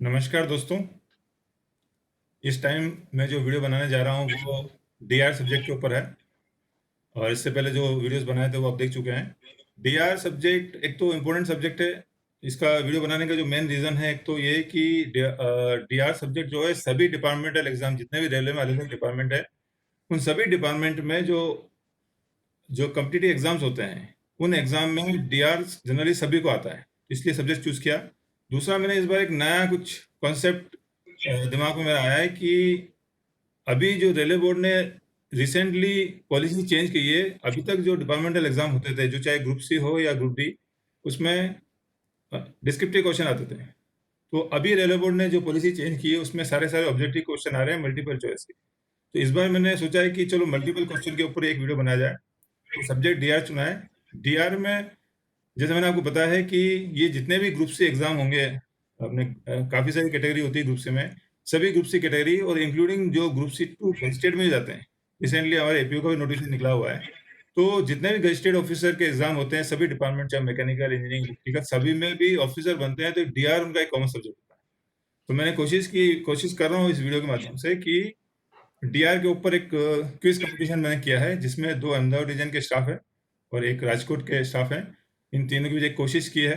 नमस्कार दोस्तों। इस टाइम मैं जो वीडियो बनाने जा रहा हूँ वो डीआर सब्जेक्ट के ऊपर है। और इससे पहले जो वीडियोस बनाए थे वो आप देख चुके हैं। डीआर सब्जेक्ट एक तो इम्पोर्टेंट सब्जेक्ट है। इसका वीडियो बनाने का जो मेन रीज़न है, एक तो ये कि डीआर सब्जेक्ट जो है सभी डिपार्टमेंटल एग्जाम, जितने भी रेलवे में अलग अलग डिपार्टमेंट है, उन सभी डिपार्टमेंट में जो जो कम्पिटिटिव एग्जाम्स होते हैं, उन एग्जाम में डीआर जनरली सभी को आता है, इसलिए सब्जेक्ट चूज किया। दूसरा, मैंने इस बार एक नया कुछ कॉन्सेप्ट दिमाग में मेरा आया है कि अभी जो रेलवे बोर्ड ने रिसेंटली पॉलिसी चेंज की है। अभी तक जो डिपार्टमेंटल एग्जाम होते थे, जो चाहे ग्रुप सी हो या ग्रुप डी, उसमें डिस्क्रिप्टिव क्वेश्चन आते थे। तो अभी रेलवे बोर्ड ने जो पॉलिसी चेंज की है उसमें सारे सारे ऑब्जेक्टिव क्वेश्चन आ रहे हैं मल्टीपल चॉइस के। तो इस बार मैंने सोचा है कि चलो मल्टीपल क्वेश्चन के ऊपर एक वीडियो बनाया जाए। तो सब्जेक्ट डीआर चुना है। डीआर में जैसे मैंने आपको बताया है कि ये जितने भी ग्रुप सी एग्जाम होंगे, अपने काफ़ी सारी कैटेगरी होती है ग्रुप सी में, सभी ग्रुप सी कैटेगरी और इंक्लूडिंग जो ग्रुप सी टू गजेटेड में जाते हैं। रिसेंटली हमारे एपीओ का भी नोटिस निकला हुआ है। तो जितने भी गजेटेड ऑफिसर के एग्जाम होते हैं सभी डिपार्टमेंट, चाहे मैकेनिकल इंजीनियरिंग इलेक्ट्रिकल, सभी में भी ऑफिसर बनते हैं, तो डीआर उनका एक कॉमन सब्जेक्ट होता है। तो मैंने कोशिश कर रहा हूँ इस वीडियो के माध्यम से कि डीआर के ऊपर एक क्विज कंपटीशन मैंने किया है, जिसमें 2 अहमदाबाद रीजन के स्टाफ है और एक राजकोट के स्टाफ है। इन तीनों की भी एक कोशिश की है।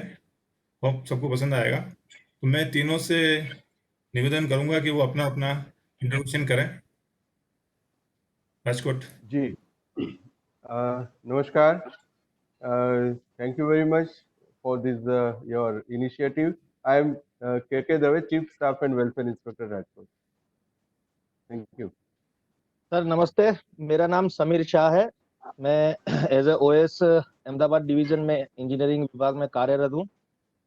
होप सबको पसंद आएगा। तो मैं तीनों से निवेदन करूंगा कि वो अपना अपना इंट्रोडक्शन करें। राजकोट। जी नमस्कार। Thank you very much for this your initiative. I am K Dave, chief staff and welfare inspector Rajkot. Thank you sir. नमस्ते, मेरा नाम समीर शाह है। मैं as a OS Ahmedabad division में इंजीनियरिंग विभाग में कार्यरत हूँ।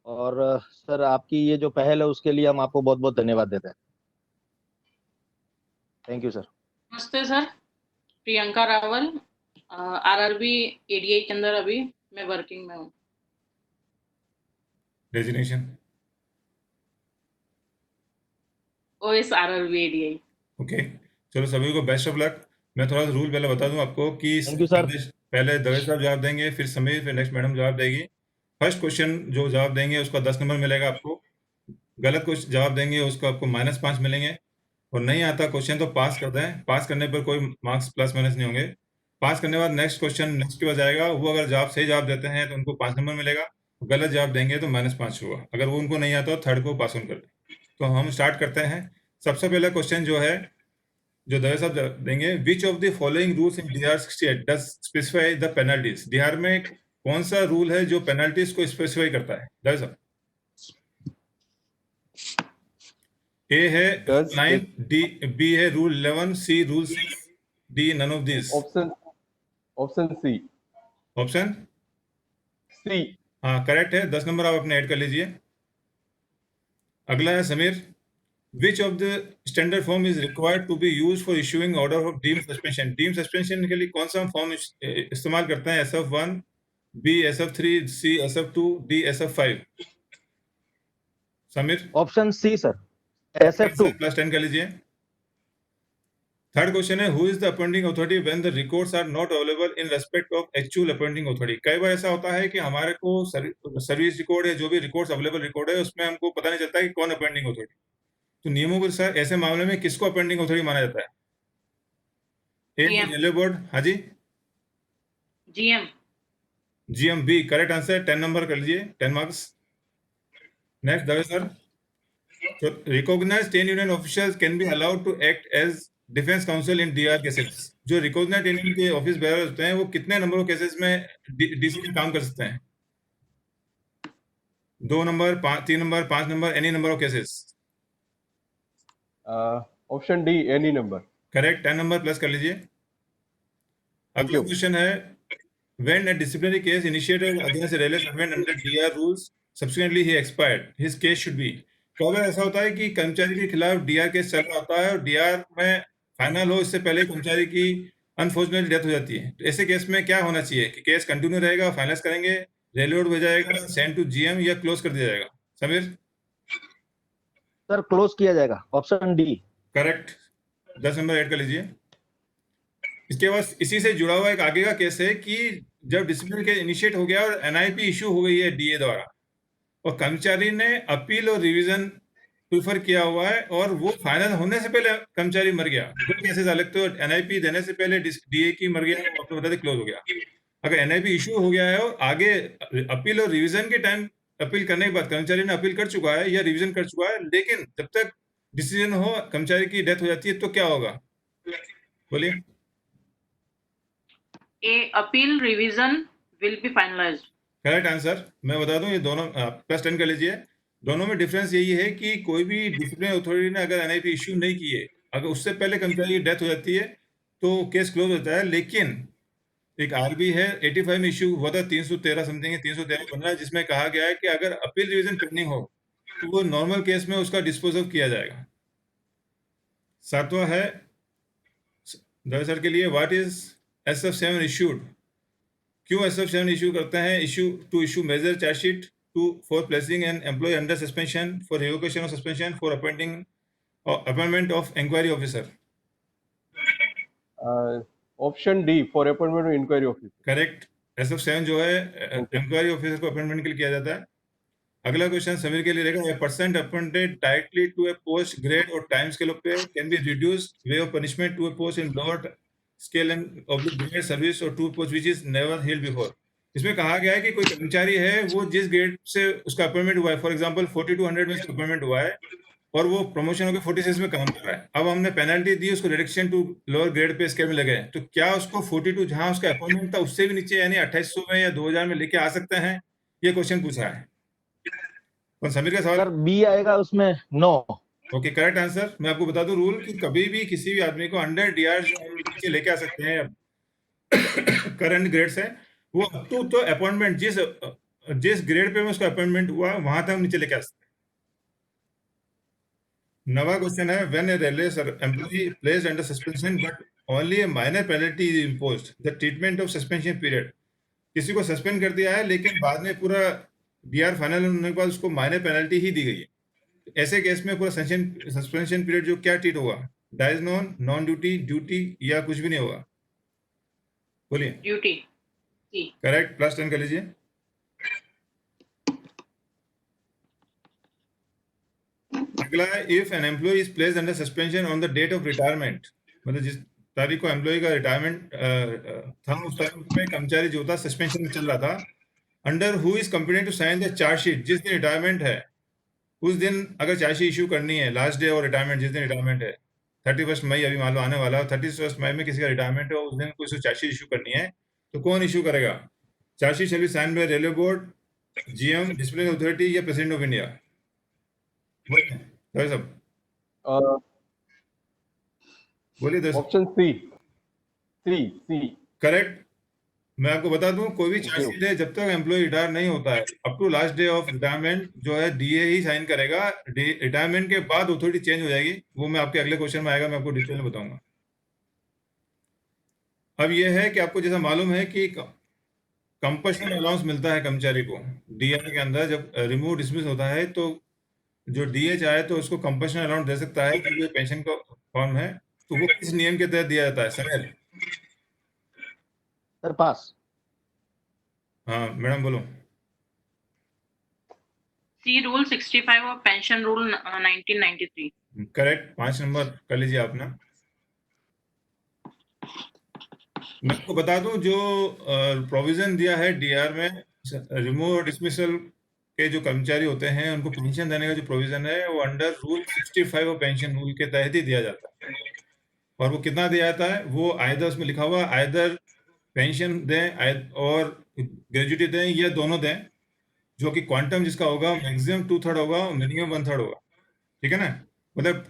और सर, आपकी ये जो पहल है उसके लिए हम आपको बहुत बहुत धन्यवाद देते हैं। Thank you sir. नमस्ते sir, Priyanka Rawal, RRB ADI के अंदर अभी मैं वर्किंग में हूँ। Designation OS RRB ADI. Okay. चलो सभी को बेस्ट ऑफ लक। मैं थोड़ा सा रूल पहले बता दूं आपको कि थैंक यू सर। पहले दवे साहब जवाब देंगे, फिर समीर, फिर नेक्स्ट मैडम जवाब देगी। फर्स्ट क्वेश्चन जो जवाब देंगे उसका 10 नंबर मिलेगा आपको। गलत क्वेश्चन जवाब देंगे उसको आपको -5 मिलेंगे। और नहीं आता क्वेश्चन तो पास कर दें। पास करने पर कोई मार्क्स प्लस माइनस नहीं होंगे। पास करने के बाद नेक्स्ट क्वेश्चन नेक्स्ट के बाद जाएगा। वो अगर सही जवाब देते हैं तो उनको 5 नंबर मिलेगा। गलत जवाब देंगे तो -5 होगा। अगर वो उनको नहीं आता तो थर्ड को पास ऑन कर दें। तो हम स्टार्ट करते हैं। सबसे पहला क्वेश्चन जो है, जो दवे साहब देंगे, which of the following rules in DR 68 does specify the penalties. DR में कौन सा रूल है जो पेनल्टीज को स्पेसिफाई करता है? दवे साहब। ए है 9, डी बी है rule 11, C rule 6, D none of this. Option C. Option C. हाँ, करेक्ट है। 10 नंबर आप अपने ऐड कर लीजिए। अगला है Sameer. Which of the standard form is required to be use for issuing order of deem suspension. Deem suspension के लिए कौन सा फॉर्म इस्तेमाल करते हैं? SF1, B SF3, C SF2, D SF5। Sameer. Option C sir, SF2। +10 कर लीजिए। थर्ड क्वेश्चन है, who is the appointing authority when the records are not available in respect of actual appointing authority. कई बार ऐसा होता है कि हमारे को सर्विस रिकॉर्ड या जो भी रिकॉर्ड्स अवेलेबल रिकॉर्ड है उसमें हमको पता नहीं चलता कि कौन अपॉइंटिंग अथॉरिटी। तो नियमों के अनुसार ऐसे मामले में किसको अपॉइंटिंग अथॉरिटी माना जाता है? Railway board. हाँ जी, GM. GM. B correct answer. 10 number कर लीजिए, 10 मार्क्स। Next Dave sir. तो recognised trade union officials can be allowed to act as defence counsel in DR cases. जो रिकॉग्नाइज्ड ट्रेड यूनियन के ऑफिस बेरर होते हैं वो कितने नंबर ऑफ केसेस में डीसी में काम कर सकते हैं? 2 number, 3 number, 5 number, any number of cases. Option D, any number. Correct, 10 number plus कर लीजिए। अगला क्वेश्चन है, when a disciplinary case initiated against a railway servant under DR rules subsequently he expired, his case should be। कई बार ऐसा होता है कि कर्मचारी के खिलाफ डीआर केस चल रहा होता है और डीआर में फाइनल हो इससे पहले कर्मचारी की अनफॉर्चुनेटली डेथ हो जाती है। तो ऐसे केस में क्या होना चाहिए कि केस कंटिन्यू रहेगा, फाइनलाइज करेंगे, रेलवे बोर्ड भेजा जाएगा, सेंड टू जीएम, या क्लोज कर दिया जाएगा? समीर। सर, क्लोज किया जाएगा। Option D. Correct, 10 number add कर लीजिए। इसके बाद इसी से जुड़ा हुआ एक आगे का केस है कि जब डिसिप्लिन केस इनिशिएट हो गया और एनआईपी इशू हो गई है डीए द्वारा, और कर्मचारी ने अपील और रिवीजन प्रीफर किया हुआ है और वो फाइनल होने से पहले कर्मचारी मर गया। 2 केसेस अलग थे, एनआईपी देने से पहले डीए की मर गया, वो आपको बता दें क्लोज हो गया। अगर एनआईपी इशू हो गया है और आगे अपील और रिवीजन के टाइम अपील करने के बाद कर्मचारी ने अपील कर चुका है या रिवीजन कर चुका है, लेकिन जब तक डिसीजन हो कर्मचारी की डेथ हो जाती है तो क्या होगा, बोलिए। A appeal revision will be finalized. Correct answer. मैं बता दूं, ये दोनों +10 कर लीजिए। दोनों में डिफरेंस यही है कि कोई भी डिसिप्लिनरी अथॉरिटी ने अगर एनआईपी इश्यू नहीं की है, अगर उससे पहले कर्मचारी की डेथ हो जाती है तो केस क्लोज होता है। लेकिन एक आरबी है 85 में इश्यू हुआ था, 313 समथिंग है, 313-15, जिसमें कहा गया है कि अगर अपील रिवीजन पेंडिंग हो तो वो नॉर्मल केस में उसका डिस्पोज ऑफ किया जाएगा। 7वां है दरअसल के लिए, व्हाट इज SF7 इश्यूड? क्यों SF7 इशू करते हैं? Issue major chargesheet for placing an employee under suspension, for revocation of suspension, for appointment of inquiry officer. Option D, for appointment of inquiry officer. Correct. SF7 जो है inquiry officer को appointment के लिए किया जाता है। अगला क्वेश्चन समीर के लिए रहेगा, a person appointed directly to a post grade और time scale of pay can be reduced way of punishment to a post in lower scale and of grade service और to post which is never held before. इसमें कहा गया है कि कोई कर्मचारी है, वो जिस ग्रेड से उसका अपॉइंटमेंट हुआ है, फॉर एग्जांपल 4200 में उसका अपॉइंटमेंट हुआ है और वो प्रमोशन होकर 46 में काम कर रहा है। अब हमने पेनल्टी दी उसको, reduction to lower grade pay scale में लगे, तो क्या उसको 42 जहां उसका अपॉइंटमेंट था उससे भी नीचे यानी 2800 में या 2000 में लेके आ सकते हैं? ये क्वेश्चन पूछा है। कौन समीर का सवाल? सर बी आएगा उसमें, नो। Okay, correct answer. मैं आपको बता दूं रूल कि कभी भी किसी भी आदमी को अंडर डीआर जो हम नीचे लेके आ सकते हैं करंट ग्रेड से, वो अप टू तो अपॉइंटमेंट जिस ग्रेड पे में उसका अपॉइंटमेंट हुआ वहां तक हम नीचे लेके आ सकते हैं। 9वां क्वेश्चन है, when a railway employee placed under suspension but only a minor penalty is imposed, the treatment of suspension period. किसी को सस्पेंड कर दिया है लेकिन बाद में पूरा डीआर फाइनल होने के बाद उसको माइनर पेनल्टी ही दी गई है, ऐसे केस में पूरा सस्पेंशन पीरियड जो क्या ट्रीट होगा? डाइज नॉन ड्यूटी, ड्यूटी या कुछ भी नहीं होगा? बोलिए। Duty. C. करेक्ट, +10 कर लीजिए। अगला है, if an employee is placed under suspension on the date of retirement, मतलब जिस तारीख को एम्प्लॉय का रिटायरमेंट था उस तारीख में कर्मचारी जो था सस्पेंशन में चल रहा था, under who is completed to sign the chargesheet, जिस दिन रिटायरमेंट है उस दिन अगर चार्जशीट इशू करनी है, लास्ट डे और रिटायरमेंट जिस दिन रिटायरमेंट है, 31 मई अभी मान लो आने वाला है, 31 मई में किसी का रिटायरमेंट है, उस दिन कोई चार्जशीट इशू करनी है तो कौन इशू करेगा? Chargesheet shall be sign by railway board, GM, disciplinary authority या प्रेसिडेंट ऑफ इंडिया? बोलिए सब, बोलिए दस। Option C. करेक्ट। मैं आपको बता दूं, कोई भी चार्जशीट है जब तक एम्प्लॉय रिटायर नहीं होता है, up to last day of retirement जो है डीए ही साइन करेगा। रिटायरमेंट के बाद अथॉरिटी चेंज हो जाएगी, वो मैं आपके अगले क्वेश्चन में आएगा, मैं आपको डिटेल में बताऊंगा। अब ये है कि आपको जैसा मालूम है कि कंपल्शन अलाउंस मिलता है कर्मचारी को डीआर के अंदर, जब रिमूव डिसमिस होता है तो जो डीए चाहे तो उसको कंपल्शन अलाउंस दे सकता है, क्योंकि पेंशन का फॉर्म है, तो वो किस नियम के तहत दिया जाता है? Sir pass. हाँ मैडम बोलो। C. Rule 65 और Pension Rule 1993. करेक्ट, 5 नंबर कर लीजिए आपने। मैं आपको बता दूं, जो प्रोविजन दिया है डीआर में, रिमूव और डिसमिसल के जो कर्मचारी होते हैं उनको पेंशन देने का जो प्रोविजन है वो अंडर रूल 65 और पेंशन रूल के तहत ही दिया जाता है। और वो कितना दिया जाता है? वो आइदर उसमें लिखा हुआ आइदर पेंशन दें और ग्रेजुटी दें या दोनों दें, जो कि क्वांटम जिसका होगा मैक्सिमम 2/3 होगा और मिनिमम 1/3 होगा। ठीक है ना? मतलब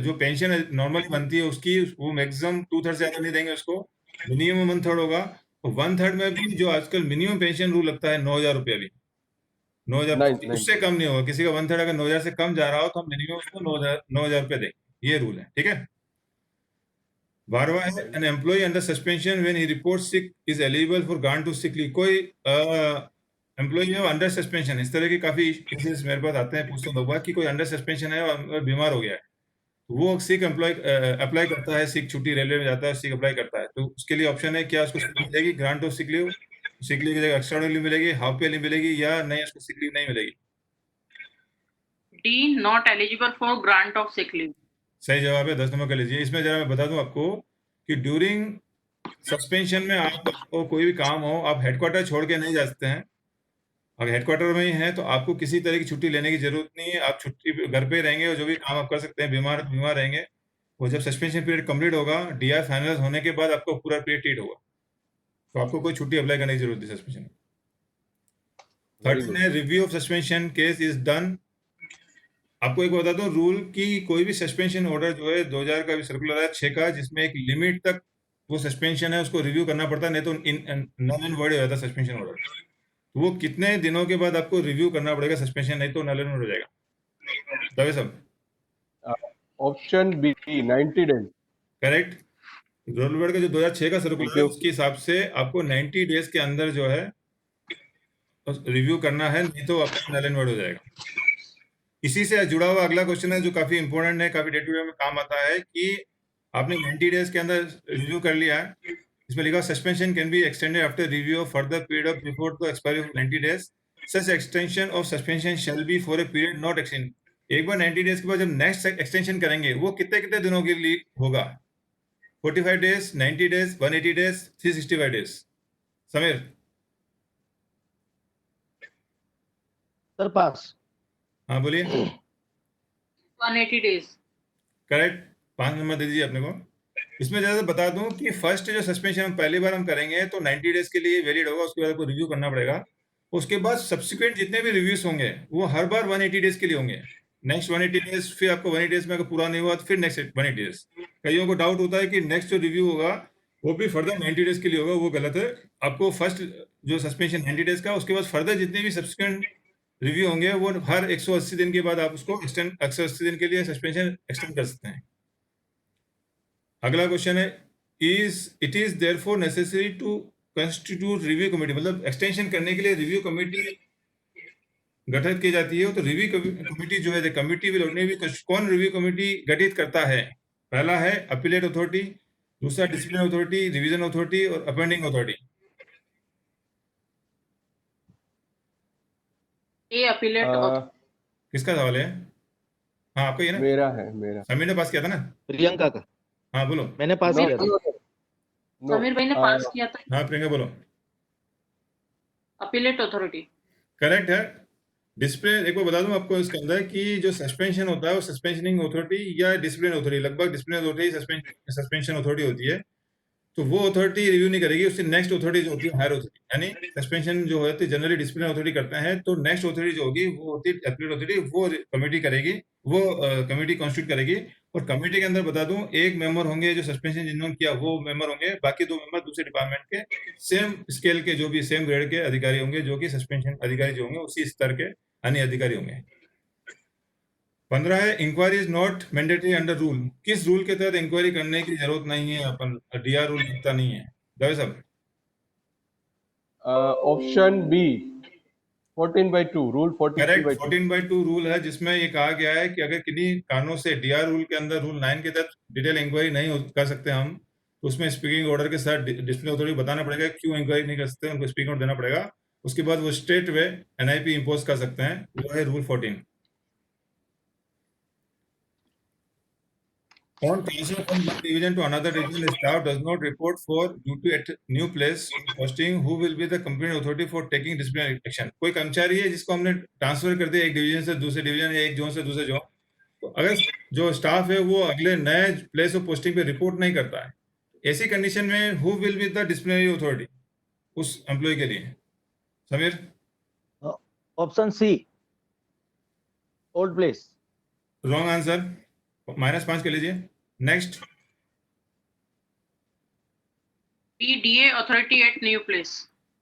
जो पेंशन नॉर्मली बनती है उसकी वो मैक्सिमम 2/3 से ज्यादा नहीं देंगे उसको, मिनिमम 1/3 होगा। और 1/3 में भी जो आजकल मिनिमम पेंशन रूल लगता है 9,000 रुपया भी, 9,000 उससे कम नहीं होगा। किसी का 1/3 अगर 9,000 से कम जा रहा हो तो हम मिनिमम उसको 9,000 रुपया देंगे, ये रूल है। ठीक है। 12वां है, an employee under suspension when he report sick is eligible for grant to sick leave. कोई एम्प्लॉय है अंडर सस्पेंशन, इस तरह के काफी केसेस मेरे पास आते हैं, पूछते लोग कि कोई अंडर सस्पेंशन है और बीमार हो गया है, वो सिक एम्प्लॉय अप्लाई करता है, सिक छुट्टी रेलवे में जाता है, सिक अप्लाई करता है, तो उसके लिए ऑप्शन है क्या उसको मिलेगी ग्रांट ऑफ सिक लीव की जगह एक्स्ट्रा लीव मिलेगी, हाफ पे लीव मिलेगी, या नहीं उसको सिक लीव नहीं मिलेगी? D, not eligible for grant of sick leave. सही जवाब है, 10 नंबर कर लीजिए। इसमें जरा मैं बता दूं आपको कि ड्यूरिंग सस्पेंशन में आपको कोई भी काम हो, आप हेडक्वार्टर छोड़ के नहीं जा सकते हैं। अगर हेडक्वार्टर में ही हैं तो आपको किसी तरह की छुट्टी लेने की जरूरत नहीं है। आप छुट्टी पे घर पे ही रहेंगे और जो भी काम आप कर सकते हैं, बीमार रहेंगे। वो जब सस्पेंशन पीरियड कंप्लीट होगा, डीआर फाइनलाइज होने के बाद आपको पूरा पीरियड टीट होगा, तो आपको कोई छुट्टी अप्लाई करने की जरूरत नहीं सस्पेंशन। Very 13 good. है, review of suspension case is done. आपको एक बता दूं रूल की, कोई भी सस्पेंशन ऑर्डर जो है 2000 का भी सर्कुलर है 6 का, जिसमें एक लिमिट तक वो सस्पेंशन है उसको रिव्यू करना पड़ता है, नहीं तो नल एंड वॉइड हो जाता है सस्पेंशन ऑर्डर। वो कितने दिनों के बाद आपको रिव्यू करना पड़ेगा सस्पेंशन, नहीं तो नल एंड वॉइड हो जाएगा। दवे साहब Option B, 90 days. करेक्ट। रोलवर्ड का जो 2006 का सर्कुलर है you. उसके हिसाब से आपको 90 डेज के अंदर जो है रिव्यू करना है, नहीं तो आपका नल एंड वॉइड हो जाएगा। इसी से जुड़ा हुआ अगला क्वेश्चन है जो काफी इंपॉर्टेंट है, काफी डे टू डे में काम आता है कि आपने 90 डेज के अंदर रिव्यू कर लिया है। इसमें लिखा suspension can be extended after review of further period of before the expiry of 90 days. Such extension of suspension shall be for a period not extend. एक बार 90 डेज के बाद जब नेक्स्ट एक्सटेंशन करेंगे वो कितने कितने दिनों के लिए होगा? 45 days, 90 days, 180 days, 365 days. Sameer sir pass. हाँ बोलिए। 180 days. करेक्ट, 5 नंबर दे दीजिए अपने को। इसमें जैसे बता दूं कि फर्स्ट जो सस्पेंशन हम पहली बार हम करेंगे तो 90 डेज के लिए वैलिड होगा, उसके बाद आपको रिव्यू करना पड़ेगा। उसके बाद सब्सिक्वेंट जितने भी रिव्यूज होंगे वो हर बार 180 डेज के लिए होंगे। नेक्स्ट 180 डेज, फिर आपको 180 डेज में अगर पूरा नहीं हुआ तो फिर नेक्स्ट 180 डेज। कईयों को डाउट होता है कि नेक्स्ट जो रिव्यू होगा वो भी फर्दर 90 डेज के लिए होगा, वो गलत है। आपको फर्स्ट जो सस्पेंशन 90 डेज का, उसके बाद फर्दर जितने भी सब्सिक्वेंट रिव्यू होंगे वो हर 180 दिन के बाद आप उसको एक्सटेंड 180 दिन के लिए सस्पेंशन एक्सटेंड कर सकते हैं। अगला क्वेश्चन है, it is therefore necessary to constitute review committee, मतलब एक्सटेंशन करने के लिए रिव्यू कमेटी गठित की जाती है। तो रिव्यू कमेटी जो है कमेटी विल ओनली बी, कौन रिव्यू कमेटी गठित करता है? पहला है अपीलेट अथॉरिटी, दूसरा डिसिप्लिन अथॉरिटी, रिवीजन अथॉरिटी और appointing authority. A, appellate authority. किसका सवाल है? हाँ आपका ही है ना? मेरा समीर ने पास किया था ना? प्रियंका का। हाँ बोलो। मैंने पास No, किया था। no, समीर भाई ने पास किया था। हाँ प्रियंका बोलो। Appellate authority. करेक्ट है। डिसिप्लिन, एक बार बता दूं आपको इसके अंदर कि जो सस्पेंशन होता है वो सस्पेंशनिंग अथॉरिटी या डिसिप्लिन अथॉरिटी, लगभग डिसिप्लिन अथॉरिटी सस्पेंशन अथॉरिटी होती है। तो वो अथॉरिटी रिव्यू नहीं करेगी, उससे नेक्स्ट अथॉरिटी जो होती है हायर अथॉरिटी, यानी सस्पेंशन जो होती है जनरली डिसिप्लिन अथॉरिटी करते हैं, तो नेक्स्ट अथॉरिटी जो होगी वो होती है अपीलेट अथॉरिटी, वो कमेटी करेगी, वो कमेटी कॉन्स्टिट्यूट करेगी। और कमेटी के अंदर बता दूं एक मेंबर होंगे जो सस्पेंशन जिन्होंने किया वो मेंबर होंगे, बाकी 2 मेंबर दूसरे डिपार्टमेंट के सेम स्केल के, जो भी सेम ग्रेड के अधिकारी होंगे, जो कि सस्पेंशन अधिकारी जो होंगे उसी स्तर के अन्य अधिकारी होंगे। 15 है, inquiry is not mandatory under rule. किस रूल के तहत इंक्वायरी करने की जरूरत नहीं है? अपन डीआर रूल लिखता नहीं है। दवे साहब option B, 14/2 rule 14/2। Correct, 14/2 rule है जिसमें ये कहा गया है कि अगर किन्हीं कारणों से डीआर रूल के अंदर रूल 9 के तहत डिटेल इंक्वायरी नहीं कर सकते हम, तो उसमें स्पीकिंग ऑर्डर के साथ डिसिप्लिन अथॉरिटी बताना पड़ेगा क्यों इंक्वायरी नहीं कर सकते, उनको स्पीकिंग ऑर्डर देना पड़ेगा। उसके बाद वो स्टेट वे एनआईपी इंपोज कर सकते हैं, वो है rule 14। On transfer from one division to another division, the staff does not report for duty at new place posting. Who will be the competent authority for taking disciplinary action? कोई कर्मचारी है जिसको हमने ट्रांसफर कर दिया एक division से दूसरे डिवीजन या एक जोन से दूसरे जोन, तो अगर जो स्टाफ है वो अगले नए प्लेस ऑफ पोस्टिंग पे रिपोर्ट नहीं करता है, ऐसी कंडीशन में who will be the disciplinary authority उस एम्प्लॉय के लिए? Sameer option C, old place. Wrong answer, -5 के लीजिए। Next B, DA authority at new place.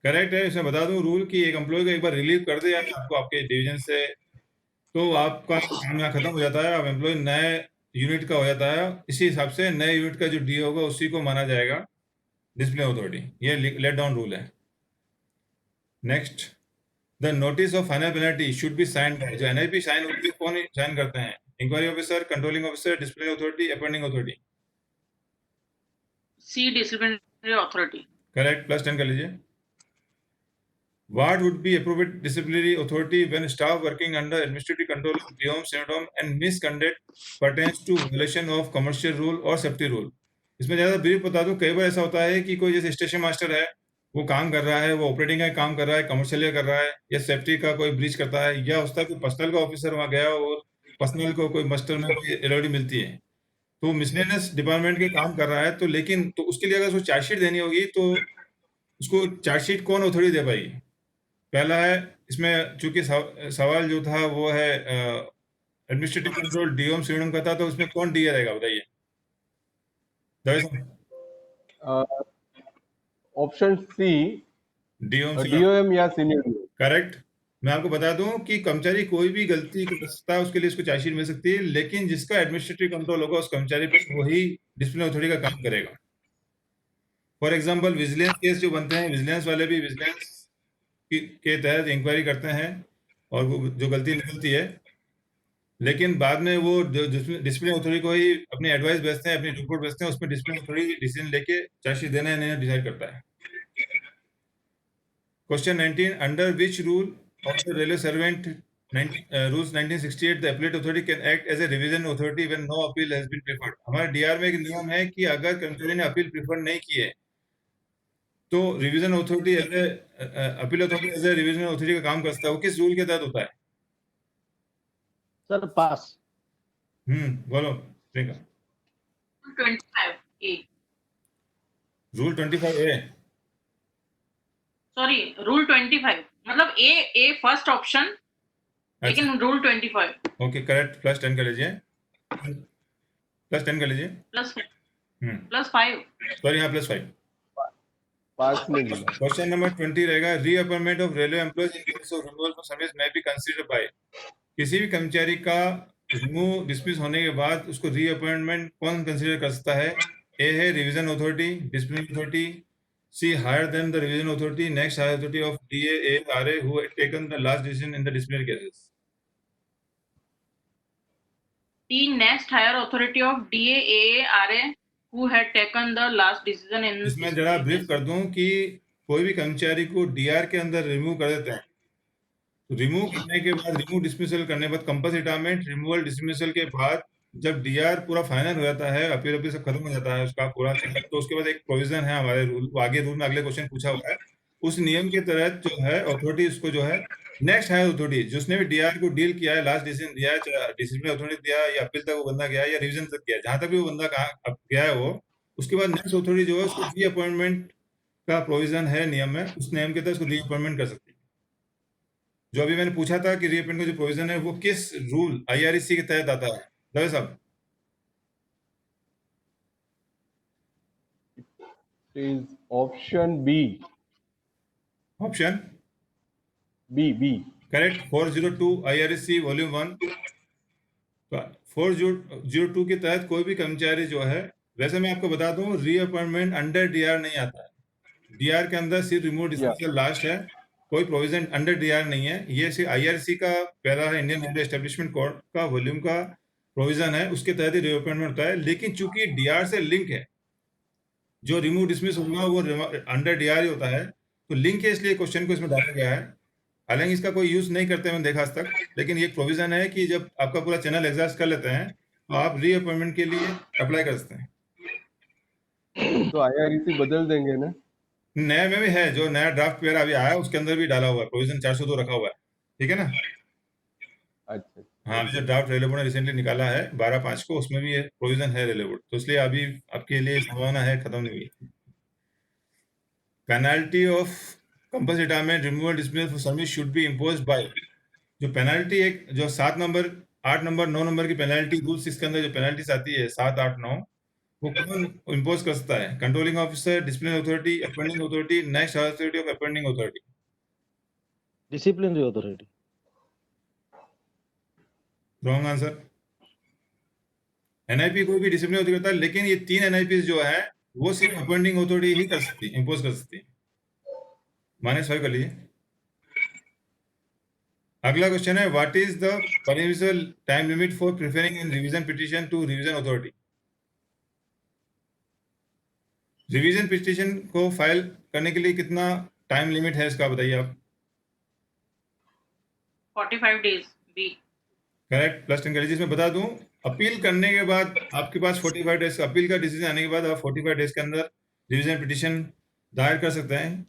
Correct है। इसमें बता दूं रूल की एक एम्प्लॉय को एक बार रिलीव कर दिया आपको आपके डिवीजन से, तो आपका काम यहाँ खत्म हो जाता है, अब एम्प्लॉय नए यूनिट का हो जाता है। इसी हिसाब से नए यूनिट का जो डी होगा उसी को माना जाएगा डिसिप्लिन अथॉरिटी। ये लेट डाउन रूल है। Next, the notice of final penalty should be signed by, जो एनआईपी साइन होती है कौन साइन करते हैं? Inquiry officer, controlling officer, disciplinary authority, appointing authority. C, disciplinary authority. Correct, +10 कर लीजिए। What would be appropriate disciplinary authority when staff working under administrative control of DOM, CNDOM and misconduct pertains to violation of commercial rule और safety rule? इसमें ज़्यादा brief बता दूं, कई बार ऐसा होता है कि कोई जैसे स्टेशन मास्टर है, वो काम कर रहा है, वो ऑपरेटिंग का काम कर रहा है, कमर्शियल कर रहा है, या सेफ्टी का कोई ब्रीच करता है, या उसका कोई पर्सनल का ऑफिसर वहाँ गया और पर्सनल को कोई मस्टर में कोई एलओडी मिलती है, तो मिसलेनियस डिपार्टमेंट के काम कर रहा है, तो लेकिन तो उसके लिए अगर उसको चार्जशीट देनी होगी तो उसको चार्जशीट कौन अथॉरिटी दे पाएगी? पहला है, इसमें चूंकि सवाल जो था वो है एडमिनिस्ट्रेटिव कंट्रोल डीओम सीएम का था, तो उसमें कौन डीए रहेगा बताइए? ऑप्शन सी, डीओम डीओएम या सीनियर डीओ। करेक्ट। मैं आपको बता दूं कि कर्मचारी कोई भी गलती कर सकता है, उसके लिए उसको चार्जशीट मिल सकती है, लेकिन जिसका एडमिनिस्ट्रेटिव कंट्रोल होगा उस कर्मचारी पर वही डिसिप्लिन अथॉरिटी का काम करेगा। फॉर एग्जाम्पल विजिलेंस केस जो बनते हैं, विजिलेंस वाले भी विजिलेंस के तहत इंक्वायरी करते हैं और वो जो गलती निकलती है, लेकिन बाद में वो डिसिप्लिन अथॉरिटी को ही अपनी एडवाइस भेजते हैं, अपनी रिपोर्ट भेजते हैं, उसमें डिसिप्लिन अथॉरिटी डिसीजन लेके चार्जशीट देना है नहीं डिसाइड करता है। Question 19, under which rule of the railway servant rules 1968 the appellate authority can act as a revision authority when no appeal has been preferred. हमारे डीआर में एक नियम है कि अगर कर्मचारी ने अपील प्रेफर नहीं की है तो revision authority as a appeal authority as a revision authority का काम करता है। वो किस रूल के तहत होता है? Sir pass. बोलो Priyanka. 25A, rule 25A, sorry rule 25, मतलब ए फर्स्ट ऑप्शन, लेकिन रूल 25 ओके करेक्ट। प्लस 10 कर लीजिए, प्लस 10 कर लीजिए, प्लस प्लस 5। सॉरी हाँ प्लस 5। पास नहीं मिला। क्वेश्चन नंबर 20 रहेगा, reappointment of railway employees in case of removal from service may be considered bye. किसी भी कर्मचारी का रिमूव डिसमिस होने के बाद उसको रीअपॉइंटमेंट कौन कंसीडर कर सकता है? ए है revision authority, discipline authority, C higher than the revision authority, next higher authority of DAARA who had taken the last decision in the disciplinary cases. The next higher authority of DAARA who had taken the last decision in इसमें जरा brief कर दूं कि कोई भी कर्मचारी को D R के अंदर रिमूव कर देते हैं, तो रिमूव करने के बाद, रिमूव डिसमिसल करने के बाद, कंपल्स रिटायरमेंट, रिमूवल डिसमिसल के बाद जब डीआर पूरा फाइनल हो जाता है, अपील सब खत्म हो जाता है उसका पूरा, तो उसके बाद एक प्रोविजन है हमारे रूल, आगे रूल में अगले क्वेश्चन पूछा हुआ है, उस नियम के तहत जो है अथॉरिटी उसको जो है नेक्स्ट हायर अथॉरिटी जिसने भी डीआर को डील किया है, लास्ट डिसीजन दिया है, डिसिप्लिन अथॉरिटी दिया या अपील तक वो बंदा गया या रिवीजन तक गया, जहां तक भी वो बंदा कहा गया है वो, उसके बाद नेक्स्ट अथॉरिटी जो है उसको रीअपॉइंटमेंट का प्रोविजन है नियम में, उस नियम के तहत उसको रीअपॉइंटमेंट कर सकती है। जो अभी मैंने पूछा था कि रीअपॉइंटमेंट का जो प्रोविजन है वो किस रूल IREC के तहत आता है? दवे साहब is option B. Option B correct. 402 IREC volume 1, तो 402 के तहत कोई भी कर्मचारी जो है, वैसे मैं आपको बता दूं रीअपॉइंटमेंट अंडर डीआर नहीं आता है, डीआर के अंदर सिर्फ रिमूव डिसमिसल लास्ट है, कोई प्रोविजन अंडर डीआर नहीं है, ये सिर्फ IRC का पहला है, इंडियन रेलवे एस्टेब्लिशमेंट कोड का वॉल्यूम का प्रोविजन है, उसके तहत ही रीअपॉइंटमेंट होता है। लेकिन चूंकि डीआर से लिंक है, जो रिमूव डिसमिस होगा वो अंडर डीआर ही होता है, तो लिंक है, इसलिए क्वेश्चन को इसमें डाला गया है। हालांकि इसका कोई यूज नहीं करते मैंने देखा आज तक, लेकिन ये प्रोविजन है कि जब आपका पूरा चैनल एग्जॉस्ट कर लेते हैं तो आप रीअपॉइंटमेंट के लिए अप्लाई कर सकते हैं। तो IREC बदल देंगे ना? नए में भी है, जो नया ड्राफ्ट पेयर अभी आया है उसके अंदर भी डाला हुआ है, प्रोविजन 402 रखा हुआ है, ठीक है ना? अच्छा हाँ, जो ड्राफ्ट रेलवे बोर्ड ने रिसेंटली निकाला है 12/5 को, उसमें भी ये प्रोविजन है रेलवे बोर्ड, तो इसलिए अभी आपके लिए संभावना है, खत्म नहीं हुई। Penalty of compulsory retirement, removal, dismissal for service should be imposed by. जो पेनल्टी एक जो 7 नंबर 8 नंबर 9 नंबर की पेनल्टी रूल 6 के अंदर जो पेनल्टीज आती है 7 8 9, वो कौन इम्पोज कर सकता है? Controlling officer, discipline authority, appointing authority, next authority of appointing authority. Disciplinary authority. Wrong answer. NIP कोई भी डिसिप्लिन अथॉरिटी करता है, लेकिन ये 3 NIP जो है वो सिर्फ अपॉइंटिंग अथॉरिटी ही कर सकती है, इम्पोज कर सकती है। -5 कर लीजिए। अगला क्वेश्चन है, what is the permissible time limit for preferring in revision petition to revision authority? Revision petition को फाइल करने के लिए कितना टाइम लिमिट है इसका बताइए आप? 45 days बी। करेक्ट। प्लस 10 कर लीजिए। इसमें बता दूं, अपील करने के बाद आपके पास 45 डेज, अपील का डिसीजन आने के बाद आप 45 डेज के अंदर रिवीजन पिटीशन दायर कर सकते हैं।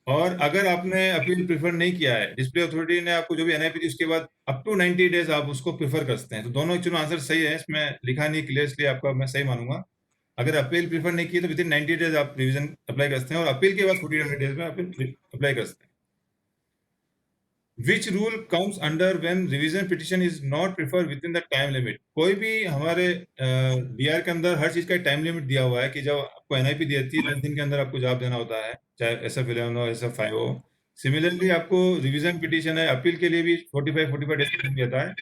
और अगर आपने अपील प्रेफर नहीं किया है, डिस्प्ले अथॉरिटी ने आपको जो भी एनआईपी दी उसके बाद अप टू 90 डेज आप उसको प्रेफर कर सकते हैं। तो दोनों एक्चुअली आंसर सही है, इसमें लिखा नहीं क्लियर, इसलिए आपका मैं सही मानूंगा। अगर अपील प्रेफर नहीं की तो विद इन 90 डेज आप रिवीजन अप्लाई कर सकते हैं, और अपील के बाद 45 डेज में आप अप्लाई कर सकते हैं। Which rule comes under when revision petition is not preferred within the time limit? कोई भी हमारे डीआर के अंदर हर चीज का टाइम लिमिट दिया हुआ है कि जब आपको एनआईपी दी जाती है 10 दिन के अंदर आपको जवाब देना होता है, चाहे SF11 हो, SF5 हो। सिमिलरली आपको रिवीजन पिटीशन है, अपील के लिए भी 45 डेज का टाइम देता है।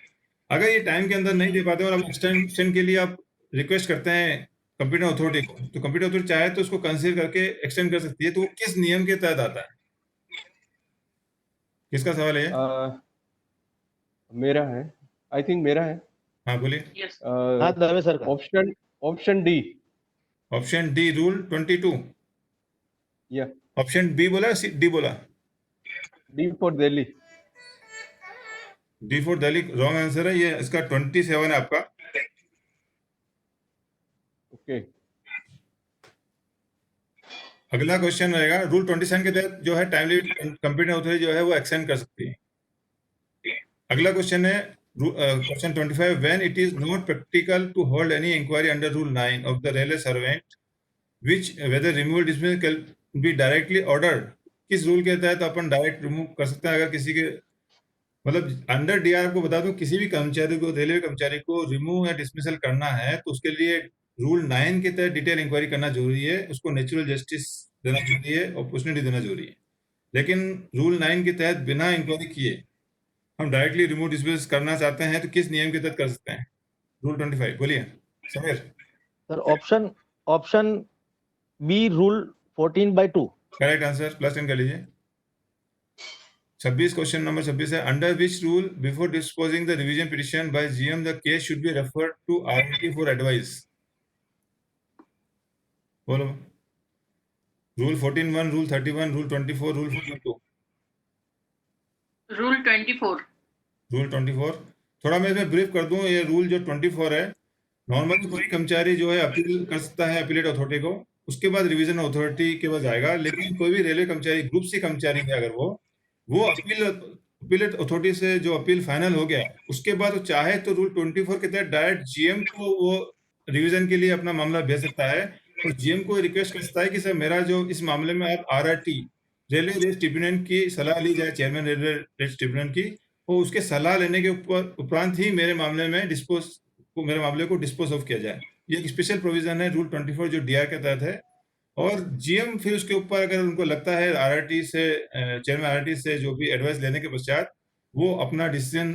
अगर ये टाइम के अंदर नहीं दे पाते और आप एक्सटेंशन के लिए आप रिक्वेस्ट करते हैं कंप्यूटर अथॉरिटी को, तो कंप्यूटर अथॉरिटी चाहे तो उसको कंसीडर करके एक्सटेंड कर सकती है। तो वो किस नियम के तहत आता है? किसका सवाल है ये? मेरा है, आई थिंक मेरा है। हाँ बोलिए। यस हाँ दवे सर का। Option D. Option D rule 22। या ऑप्शन बी बोला, डी बोला? D for Delhi. D for Delhi wrong answer है। ये इसका 27 है आपका। ओके। अगला क्वेश्चन रहेगा, रूल 27 के तहत जो है टाइम लिमिट कंप्यूटर अथॉरिटी जो है वो एक्सटेंड कर सकती है। अगला क्वेश्चन है question 25, when it is not practical to hold any inquiry under rule 9 of the railway servant which whether removal dismiss can be directly ordered. किस रूल के तहत अपन डायरेक्ट रिमूव कर सकते हैं? अगर किसी के मतलब अंडर डीआर आपको बता दूं, किसी भी कर्मचारी को, रेलवे कर्मचारी को रिमूव या डिसमिसल करना है तो उसके लिए रूल 9 के तहत डिटेल इंक्वायरी करना जरूरी है, उसको नेचुरल जस्टिस देना जरूरी है, अपॉर्चुनिटी देना जरूरी है। लेकिन रूल 9 के तहत बिना इंक्वायरी किए हम डायरेक्टली रिमूव डिसमिस करना चाहते हैं तो किस नियम के तहत कर सकते हैं? रूल 25 बोलिए Sameer. Sir option B rule 14/2। Correct answer. Plus 10 कर लीजिए। 26 क्वेश्चन नंबर 26 है, under which rule before disposing the revision petition by GM the case should be referred to RT for advice. बोलो। Rule 14(1), rule 31, rule 24, rule 42। Rule 24। Rule 24 थोड़ा मैं इसमें brief कर दूं। ये रूल जो 24 है, नॉर्मली कोई कर्मचारी जो है अपील कर सकता है अपीलेट अथॉरिटी को, उसके बाद रिवीजन अथॉरिटी के पास जाएगा। लेकिन कोई भी रेलवे कर्मचारी, ग्रुप सी कर्मचारी है अगर वो अपीलेट अथॉरिटी से जो अपील फाइनल हो गया उसके बाद वो चाहे तो रूल 24 के तहत डायरेक्ट जीएम को वो रिवीजन के लिए अपना मामला भेज सकता है, और जीएम को रिक्वेस्ट कर सकता है कि सर मेरा जो इस मामले में आप आरआरटी रेलवे रेस्ट ट्रिब्यूनल की सलाह ली जाए, चेयरमैन रेलवे रेस्ट ट्रिब्यूनल की, और उसके सलाह लेने के उपरांत ही मेरे मामले को डिस्पोज ऑफ किया जाए। ये एक स्पेशल प्रोविजन है रूल 24 जो डीआर के तहत है। और जीएम फिर उसके ऊपर अगर उनको लगता है आरआरटी से, चेयरमैन आरआरटी से जो भी एडवाइस लेने के पश्चात वो अपना डिसीजन